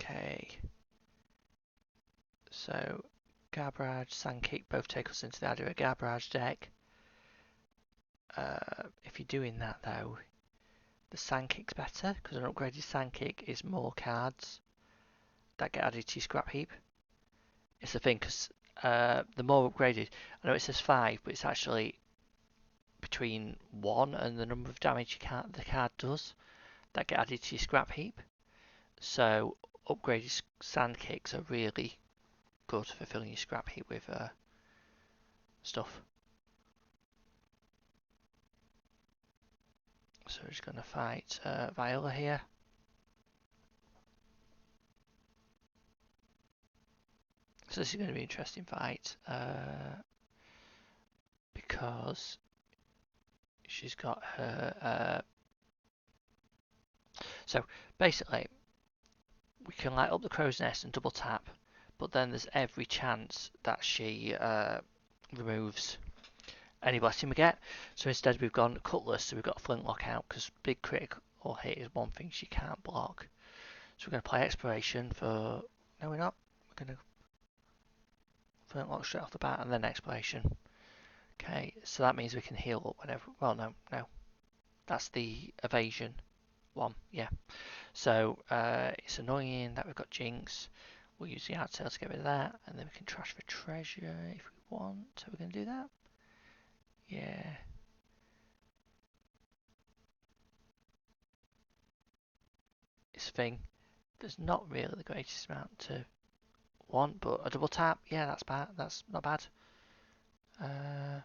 Okay. So, Garbarage, Sandkick both take us into the idea of a Garbarage deck. If you're doing that though, the Sandkick's better because an upgraded Sandkick is more cards that get added to your scrap heap. It's the thing because the more upgraded, I know it says 5, but it's actually between 1 and the number of damage the card does that get added to your scrap heap. So upgraded sand kicks are really good for filling your scrap heap with stuff. So we're just going to fight Viola here. So this is going to be an interesting fight because she's got her. So basically, we can light up the crow's nest and double tap, but then there's every chance that she removes any blessing we get. So instead we've gone cutlass, so we've got flintlock out because big critical hit is one thing she can't block. So we're going to play exploration for. No, we're not. We're going to flintlock straight off the bat and then exploration. Okay, so that means we can heal up whenever. Well, no, that's the evasion one. Yeah. So it's annoying that we've got Jinx. We'll use the out tail to get rid of that, and then we can trash for treasure if we want. So we're going to do that. Yeah. It's a thing. There's not really the greatest amount to want, but a double tap, yeah, that's bad. That's not bad. I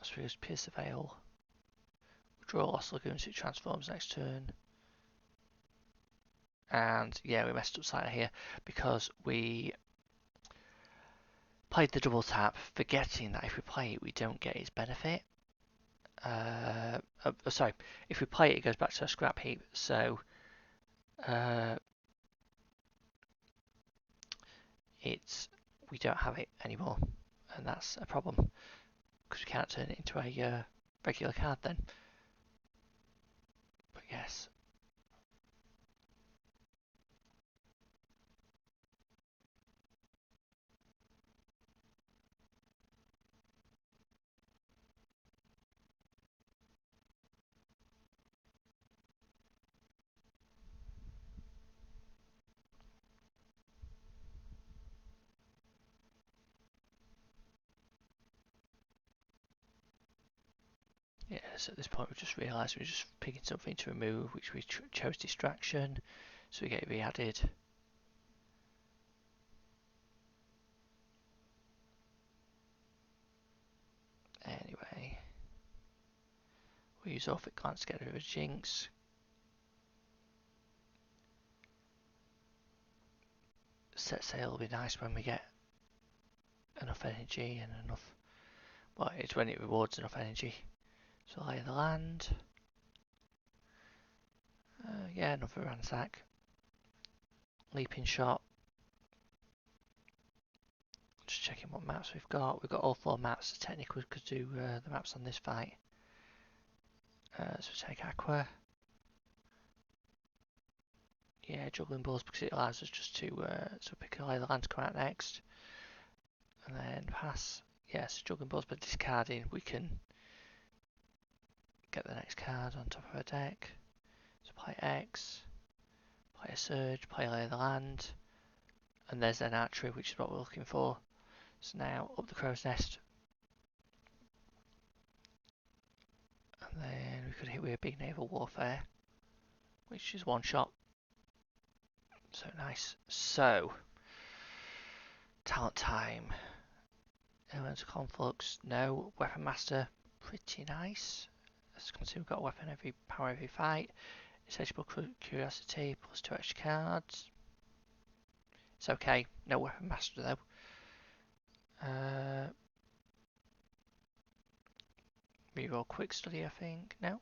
suppose pierce the veil. Draw Lost Lagoon so it transforms next turn. And yeah, we messed up slightly here because we played the double tap, forgetting that if we play it, we don't get its benefit. Sorry, if we play it, it goes back to a scrap heap. So we don't have it anymore, and that's a problem because we can't turn it into a regular card then. But yes. Yeah, so at this point we've just realised we're just picking something to remove, which we chose distraction, so we get it re-added. Anyway, we'll use Orphic Glance to get rid of Jinx. Set sail will be nice when we get enough energy and enough. Well, it's when it rewards enough energy. So lay the land. Yeah, another ransack. Leaping shot. Just checking what maps we've got. We've got all 4 maps, so technically we could do the maps on this fight. So take Aqua. Yeah, Juggling Balls because it allows us just to so pick a lay the land to come out next. And then pass. Yes, Juggling Balls, but discarding we can get the next card on top of our deck. So play X, play a Surge, play Lay the Land, and there's an Archery, which is what we're looking for. So now up the Crow's Nest, and then we could hit with a big Naval Warfare, which is one shot. So nice. So talent time. Elemental Conflux, no. Weapon Master, pretty nice. As you can see, we've got a weapon every power every fight. Insatiable Curiosity, plus 2 extra cards. It's okay. No Weapon Master though. Reroll Quick Study, I think. No.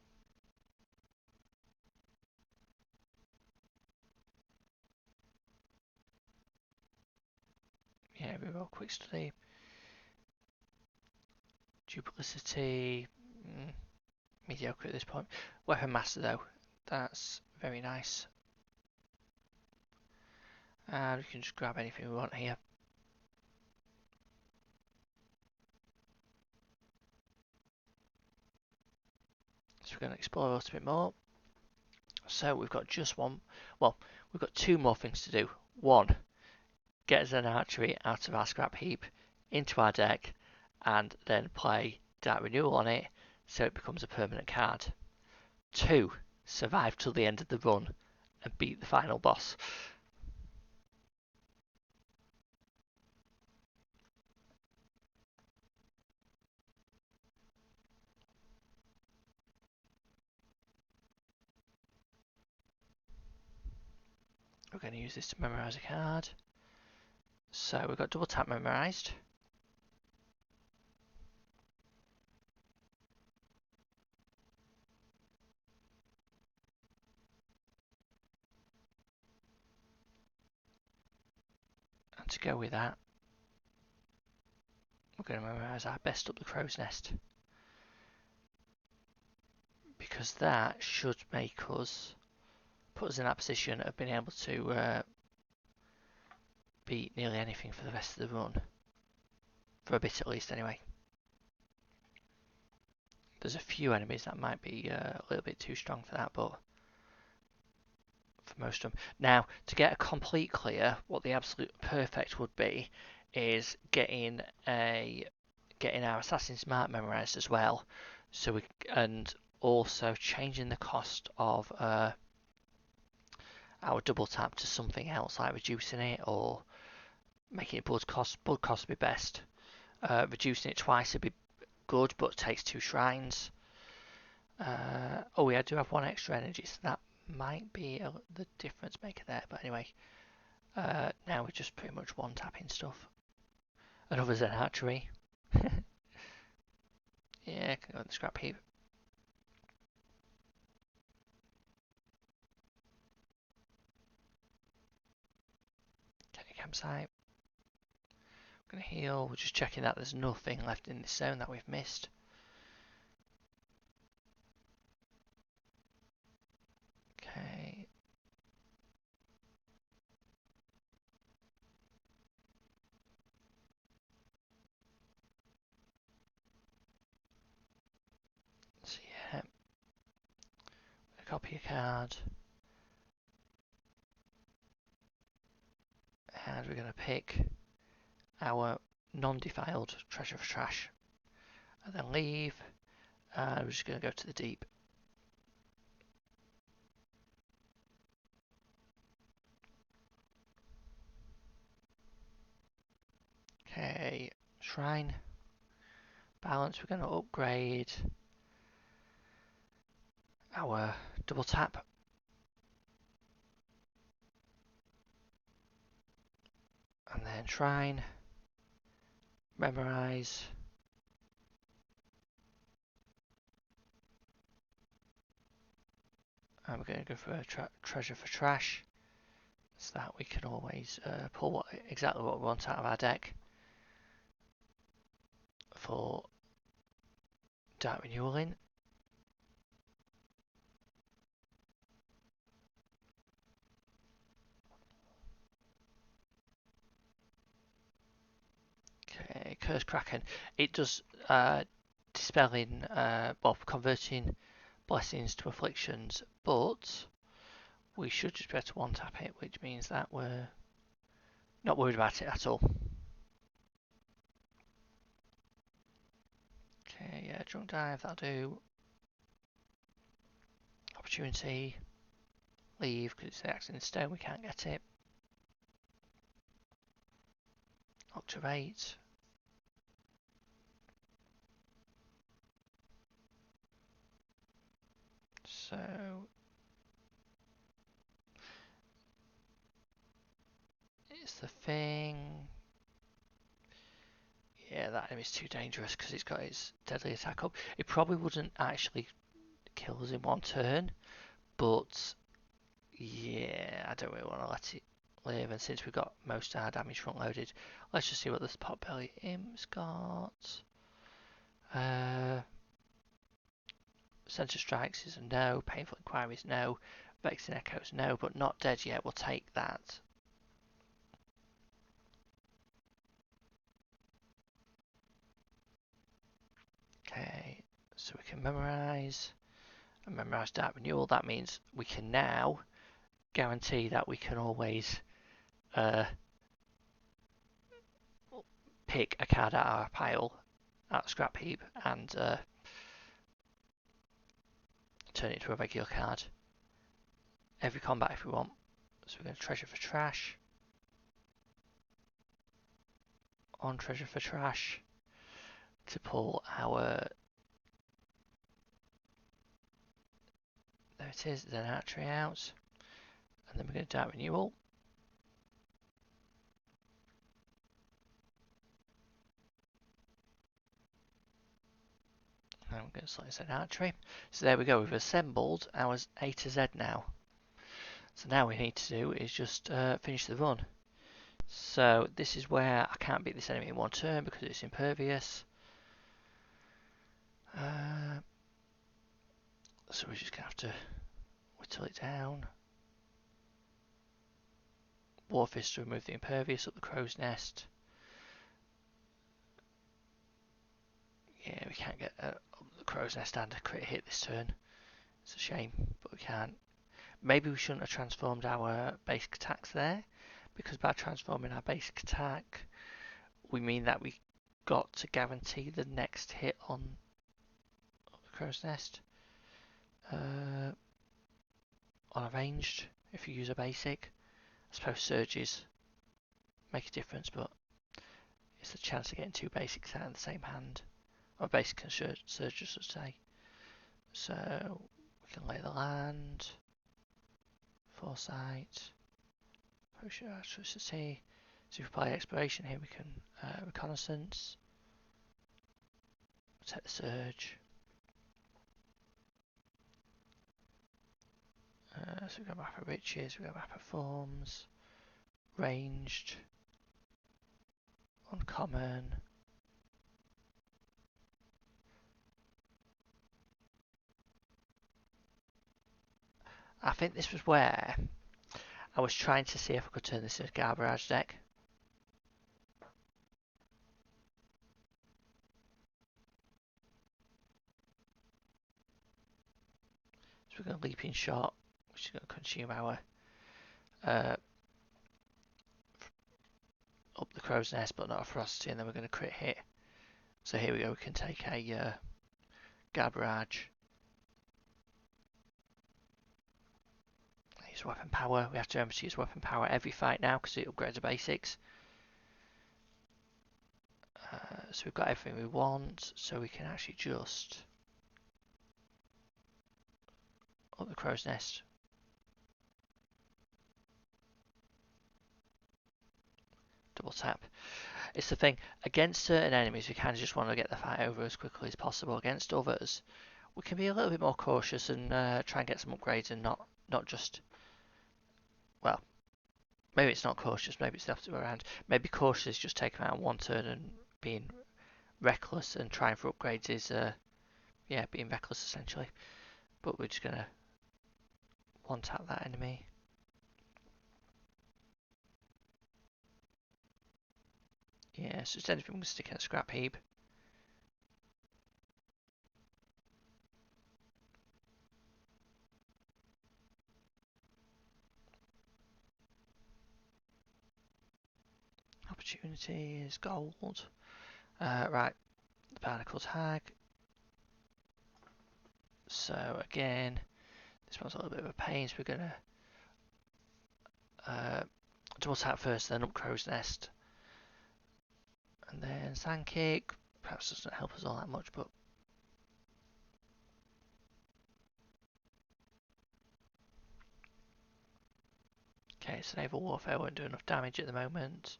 Yeah, reroll Quick Study. Duplicity, mediocre at this point. Weapon Master though, that's very nice. And we can just grab anything we want here. So we're going to explore a little bit more. So we've got just one, well, we've got 2 more things to do. One, get an Archery out of our scrap heap into our deck, and then play Dark Renewal on it so it becomes a permanent card. 2. Survive till the end of the run and beat the final boss. We're going to use this to memorise a card. So we've got double tap memorised. And to go with that, we're going to memorise our best up the crow's nest. Because that should make us, put us in that position of being able to beat nearly anything for the rest of the run. For a bit at least anyway. There's a few enemies that might be a little bit too strong for that, but for most of them. Now, to get a complete clear, what the absolute perfect would be is getting our Assassin's Mark memorized as well, and also changing the cost of our double tap to something else, like reducing it or making it blood cost. Blood cost would be best. Reducing it twice would be good, but it takes 2 shrines. I do have 1 extra energy, so that might be the difference maker there. But anyway, now we're just pretty much one tapping stuff. Another Zen archery. Yeah, can go in the scrap heap. Okay, campsite. We're gonna heal. We're just checking that there's nothing left in this zone that we've missed. Okay. So yeah, copy a card, and we're gonna pick our non-defiled treasure for trash, and then leave. And we're just gonna go to the deep. Okay, shrine. Balance, we're going to upgrade our double tap. And then shrine. Memorize. And we're going to go for a treasure for trash. So that we can always pull exactly what we want out of our deck for Dark Renewal in. Okay, Curse Kraken. It does dispelling, converting blessings to afflictions, but we should just be able to one tap it, which means that we're not worried about it at all. Okay, yeah, drunk dive, that'll do. Opportunity, leave, because it's the accident stone, we can't get it. Octavate. So it's the thing. Yeah, that enemy's too dangerous because it's got its deadly attack up. It probably wouldn't actually kill us in one turn, but yeah, I don't really want to let it live. And since we've got most of our damage front loaded, let's just see what this Potbelly Imp's got. Centre Strikes is a no, Painful Inquiries no, Vexing Echoes no, but not dead yet, we'll take that. Okay, so we can memorise and memorise Dark Renewal. That means we can now guarantee that we can always pick a card out of our pile out the scrap heap and turn it into a regular card every combat if we want. So we're going to treasure for trash. On treasure for trash to pull our. There it is, there's an archery out. And then we're going to dart renewal. And we're going to select an archery. So there we go, we've assembled our A to Z now. So now we need to do is just finish the run. So this is where I can't beat this enemy in one turn because it's impervious. So we're just going to have to whittle it down. Warfist to remove the impervious, up the crow's nest. Yeah, we can't get up the crow's nest and a crit hit this turn. It's a shame, but we can't. Maybe we shouldn't have transformed our basic attacks there, because by transforming our basic attack, we mean that we got to guarantee the next hit on the crow's nest. On a ranged, if you use a basic. I suppose surges make a difference, but it's the chance of getting two basics out in the same hand. Or basic and surge, I should say. So we can lay the land, foresight, potion of electricity. So if we play exploration here, we can reconnaissance, take the surge. So we go map of riches, we go map of forms, ranged, uncommon. I think this was where I was trying to see if I could turn this into a garbage deck. So we're going to leap in shot, which is going to consume our up the crow's nest, but not a ferocity, and then we're going to crit hit. So here we go, we can take a garbage. Use weapon power. We have to remember to use weapon power every fight now because it upgrades the basics. So we've got everything we want, so we can actually just up the crow's nest. Double tap. It's the thing, against certain enemies we kind of just want to get the fight over as quickly as possible. Against others we can be a little bit more cautious and try and get some upgrades and not just, well, maybe it's not cautious, maybe it's the opposite way around. Maybe cautious is just taking out one turn and being reckless, and trying for upgrades is yeah, being reckless essentially. But we're just going to one tap that enemy. Yeah, so instead of him sticking a scrap heap. Opportunities, gold. Right, the barnacle tag. So again, this one's a little bit of a pain, so we're going to double tap first, then up crow's nest. And then sand kick. Perhaps doesn't help us all that much, but okay, so naval warfare won't do enough damage at the moment.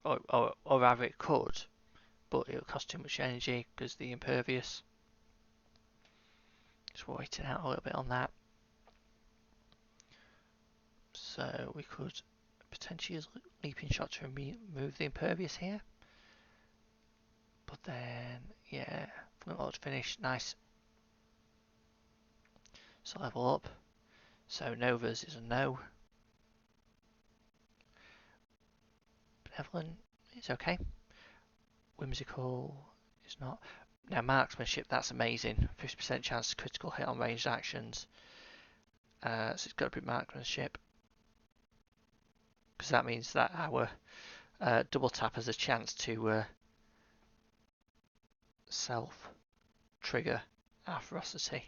Or rather it could, but it'll cost too much energy because the impervious. Just waiting out a little bit on that. So we could potentially use leaping shot to remove the impervious here. But then, yeah, flintlock finish, nice. So level up. So Nova's is a no. Benevolent is okay. Whimsical is not. Now marksmanship, that's amazing. 50% chance of critical hit on ranged actions. So it's got to be marksmanship. Because that means that our double tap has a chance to self-trigger our ferocity.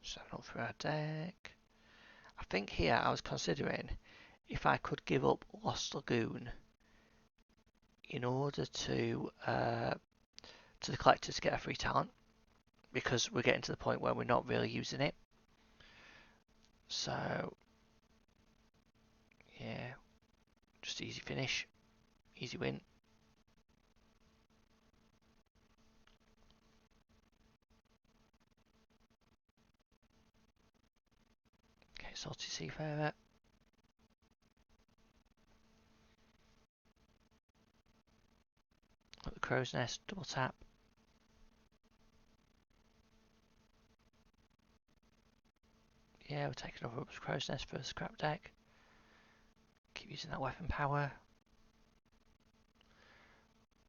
7 up for our deck. I think here I was considering if I could give up Lost Lagoon in order to the collector to get a free talent, because we're getting to the point where we're not really using it. So yeah, just easy finish, easy win. Okay, Salty Seafarer. At the Crow's Nest, double tap. Yeah, we're taking over Crow's Nest for the scrap deck. Keep using that weapon power.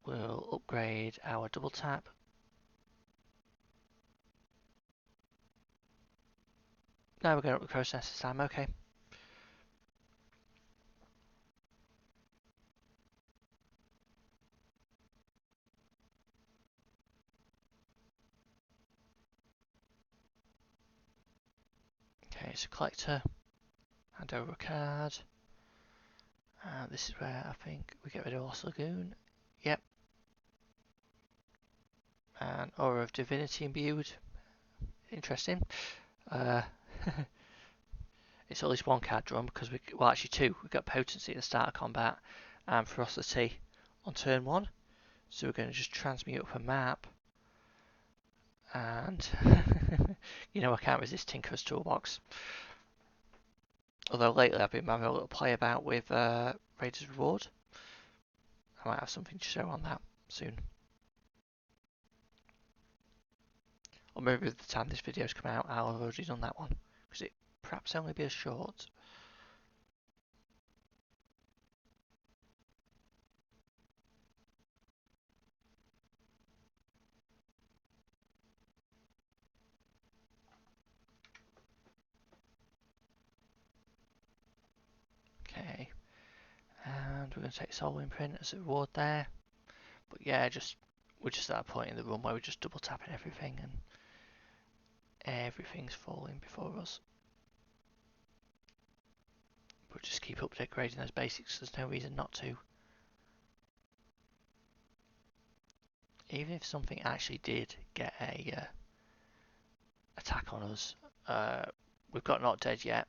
We'll upgrade our double tap. No, we're going up the Crow's Nest this time, okay. Okay, it's a collector. Hand over a card. And this is where I think we get rid of Lost Lagoon. Yep. And Aura of Divinity imbued. Interesting. It's at least one card drawn because well, actually two. We've got Potency at the start of combat and Ferocity on turn 1. So we're going to just transmute up a map. And you know I can't resist Tinker's Toolbox. Although lately I've been having a little play about with Raider's Reward. I might have something to show on that soon. Or maybe by the time this video's come out, I'll have already done that one. Because it perhaps only be a short. Okay. And we're going to take Soul Imprint as a reward there. But yeah, we're just at a point in the run where we're just double tapping everything and everything's falling before us. We'll just keep upgrading those basics, there's no reason not to. Even if something actually did get a attack on us, we've got Not Dead yet.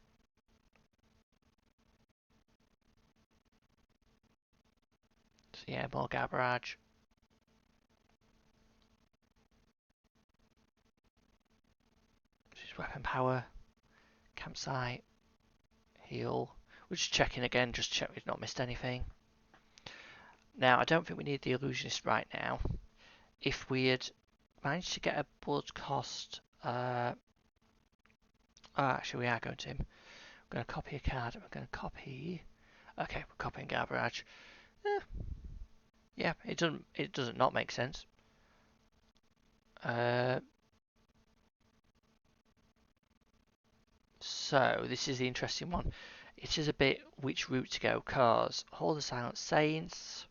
So yeah, more Garbarage. This is weapon power. Campsite. Heal. We're just checking again, just check we've not missed anything. Now, I don't think we need the Illusionist right now. If we had managed to get a blood cost... oh, actually we are going to him. We're going to copy a card. We're going to copy... Okay, we're copying Garbarage. Yeah, it doesn't not make sense. So this is the interesting one. It is a bit which route to go, cause Hold the Silent Saints.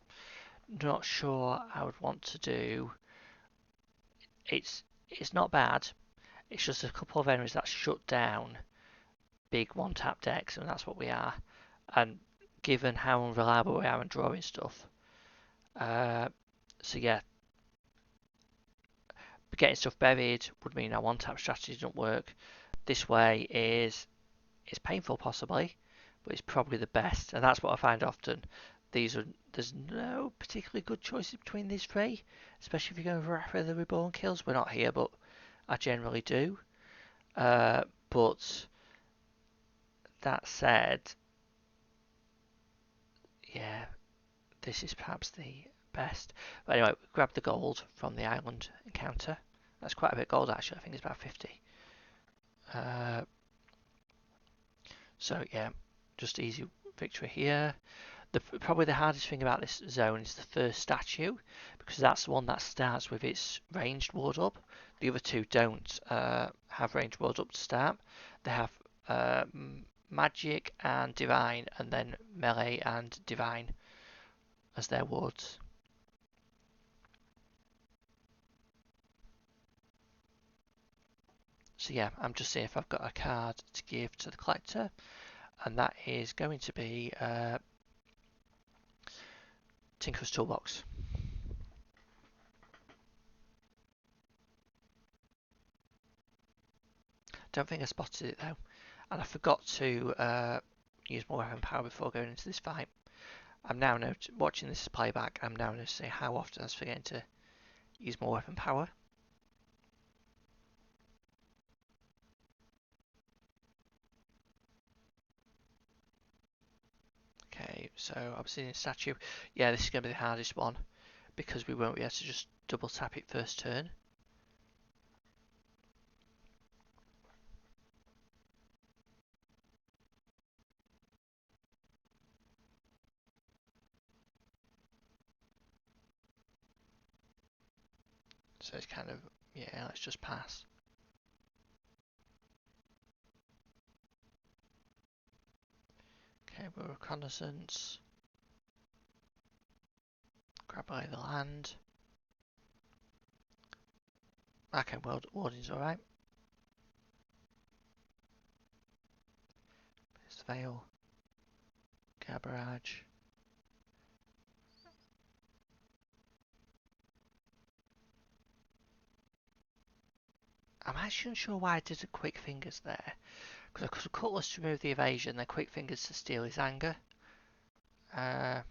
Not sure I would want to do. It's not bad. It's just a couple of enemies that shut down big one-tap decks, and that's what we are. And given how unreliable we are in drawing stuff, so yeah, getting stuff buried would mean our one-tap strategy doesn't work. This way is painful possibly, but it's probably the best, and that's what I find often. There's no particularly good choices between these three, especially if you're going for the Reborn kills. We're not here, but I generally do. But that said, yeah, this is perhaps the best. But anyway, grab the gold from the island encounter. That's quite a bit of gold actually. I think it's about 50. So yeah, just easy victory here. Probably the hardest thing about this zone is the first statue, because that's the one that starts with its ranged ward up. The other two don't have ranged ward up to start. They have magic and divine, and then melee and divine. as their wards. So yeah, I'm just seeing if I've got a card to give to the collector, and that is going to be Tinker's Toolbox. Don't think I spotted it though, and I forgot to use more weapon power before going into this fight. I'm now watching this playback. I'm now noticing how often I was forgetting to use more weapon power. Okay, so obsidian statue. Yeah, this is going to be the hardest one because we won't be able to just double tap it first turn. So it's kind of, yeah, let's just pass. Okay, we'll reconnaissance. Grab by the land. Okay, well, warding's alright. There's the Veil. Garbarage. I'm actually unsure why I did the quick fingers there. Because I could have Cutlass to remove the evasion, then quick fingers to steal his anger. Can't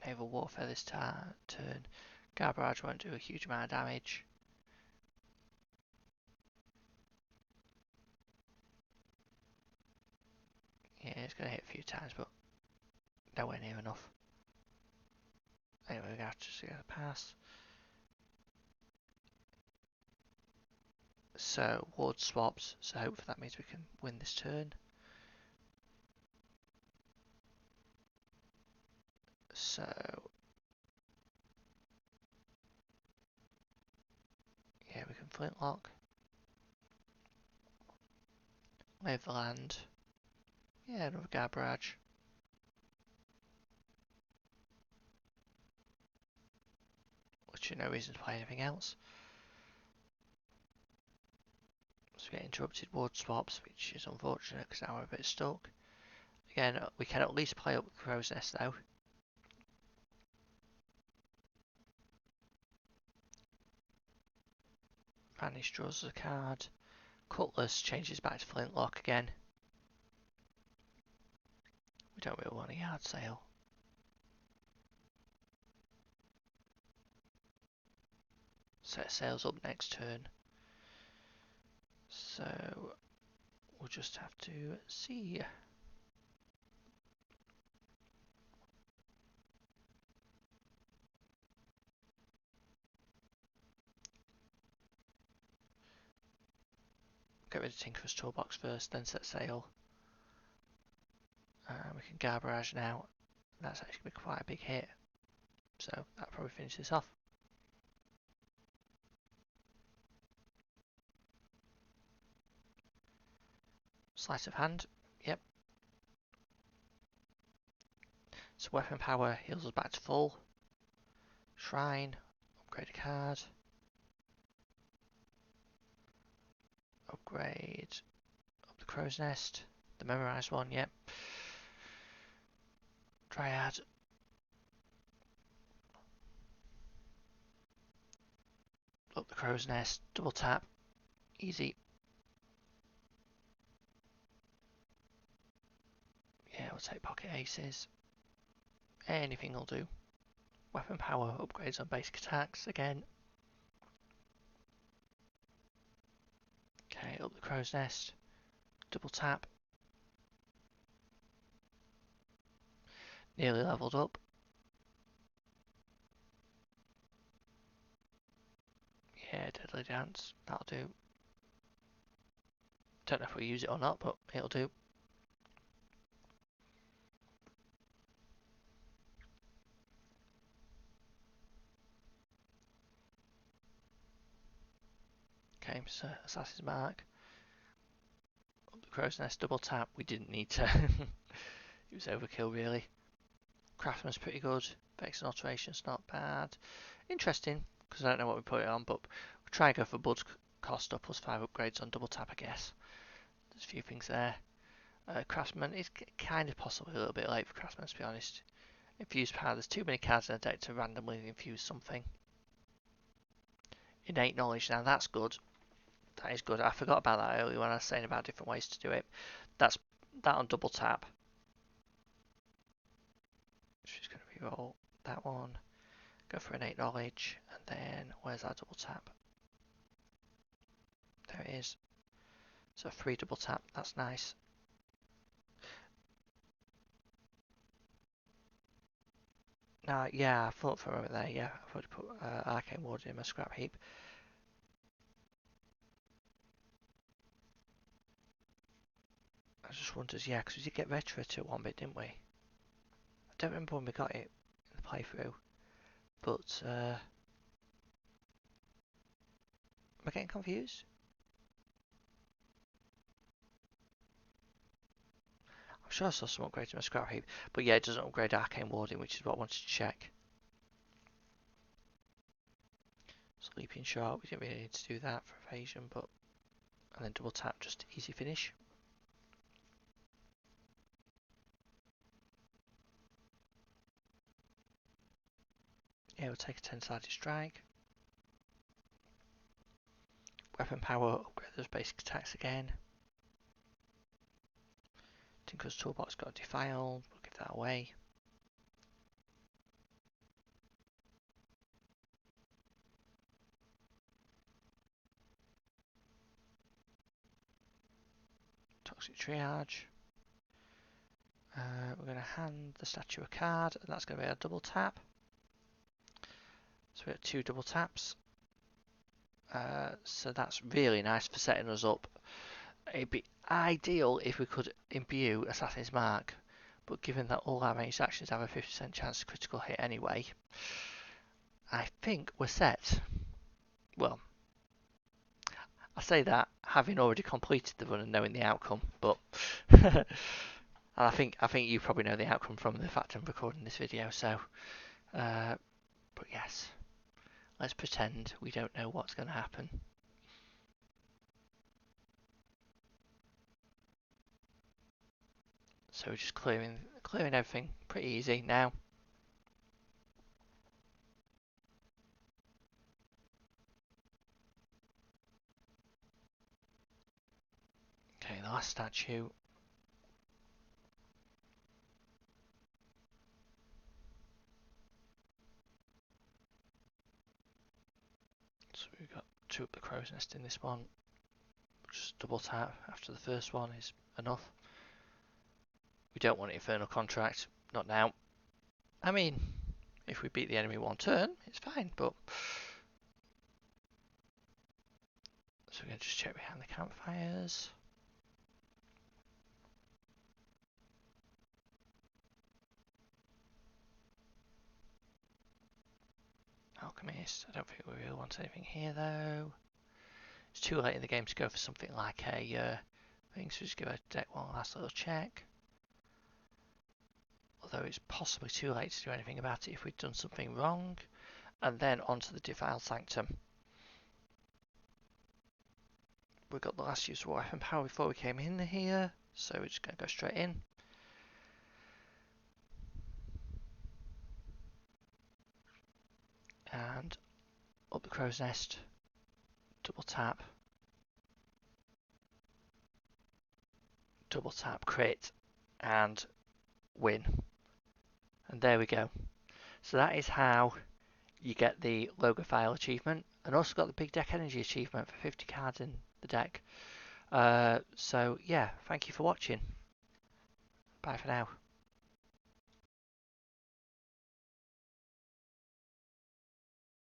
naval warfare this turn. Garbarage won't do a huge amount of damage. Yeah, it's going to hit a few times, but nowhere near enough. Anyway, we're going to have to just get a pass. So, ward swaps, so hopefully that means we can win this turn. So, yeah, we can flintlock. Leave the land. Yeah, another Garbarage. Which is no reason to play anything else. So we get interrupted ward swaps, which is unfortunate because now we're a bit stuck. Again, we can at least play up the Crow's Nest though. Vanish draws a card. Cutlass changes back to flintlock again. We don't really want a yard sale. Set sails up next turn. So we'll just have to see. Get rid of Tinker's Toolbox first, then set sail. We can Garbarage now. That's actually going to be quite a big hit. So that probably finishes off. Sleight of hand. Yep. So weapon power heals us back to full. Shrine. Upgrade a card. Upgrade up the Crow's Nest. The memorized one, yep. Dryad. Up the Crow's Nest. Double tap. Easy. Yeah, we'll take pocket aces. Anything will do. Weapon power upgrades on basic attacks again. Okay, up the Crow's Nest. Double tap. Nearly leveled up. Yeah, Deadly Dance. That'll do. Don't know if we use it or not, but it'll do. Okay, so Assassin's Mark. Up the Crow's Nest, double tap. We didn't need to. It was overkill, really. Craftsman's pretty good. Vex and Alteration's not bad. Interesting, because I don't know what we put it on, but we'll try and go for Bud's Costa plus 5 upgrades on double tap, I guess. There's a few things there. Craftsman is kind of possibly a little bit late for Craftsman, to be honest. Infused power, there's too many cards in the deck to randomly infuse something. Innate knowledge, now that's good. That is good. I forgot about that earlier when I was saying about different ways to do it. That's that on double tap. She's going to reroll that one. Go for innate knowledge, and then where's our double tap? There it is. So 3 double tap, that's nice. Yeah, I thought for a moment there, yeah, I've already put Arcane Ward in my scrap heap. I just wondered, yeah, because we did get Retro to 1 bit, didn't we? I don't remember when we got it in the playthrough, but am I getting confused? I'm sure I saw some upgrades in my scrap heap, but yeah, it doesn't upgrade Arcane Warding, which is what I wanted to check. Sleeping Shot, we didn't really need to do that for evasion, but and then double tap, just easy finish. Yeah, we'll take a 10-sided strike. Weapon power, upgrade those basic attacks again. Tinker's Toolbox got Defiled, we'll give that away. Toxic Triage. We're going to hand the statue a card, and that's going to be a double tap. So we have 2 double taps. So that's really nice for setting us up. It'd be ideal if we could imbue Assassin's Mark, but given that all our ranged actions have a 50% chance of critical hit anyway, I think we're set. Well, I say that having already completed the run and knowing the outcome, but and I think you probably know the outcome from the fact I'm recording this video. So, but yes, let's pretend we don't know what's going to happen. So we're just clearing everything pretty easy now. Okay, the last statue. So we've got 2 up the crow's nest in this one. Just double tap after the first one is enough. We don't want an Infernal Contract, not now. I mean, if we beat the enemy 1 turn, it's fine, but... So we're going to just check behind the campfires. Alchemist, I don't think we really want anything here though. It's too late in the game to go for something like a thing, so just give a deck one last little check. Although it's possibly too late to do anything about it if we've done something wrong. And then onto the Defiled Sanctum. We got the last use of weapon power before we came in here, so we're just going to go straight in. And up the crow's nest, double tap, crit, and win. And there we go. So that is how you get the Logophile achievement, and also got the Big Deck Energy achievement for 50 cards in the deck. So yeah, thank you for watching. Bye for now.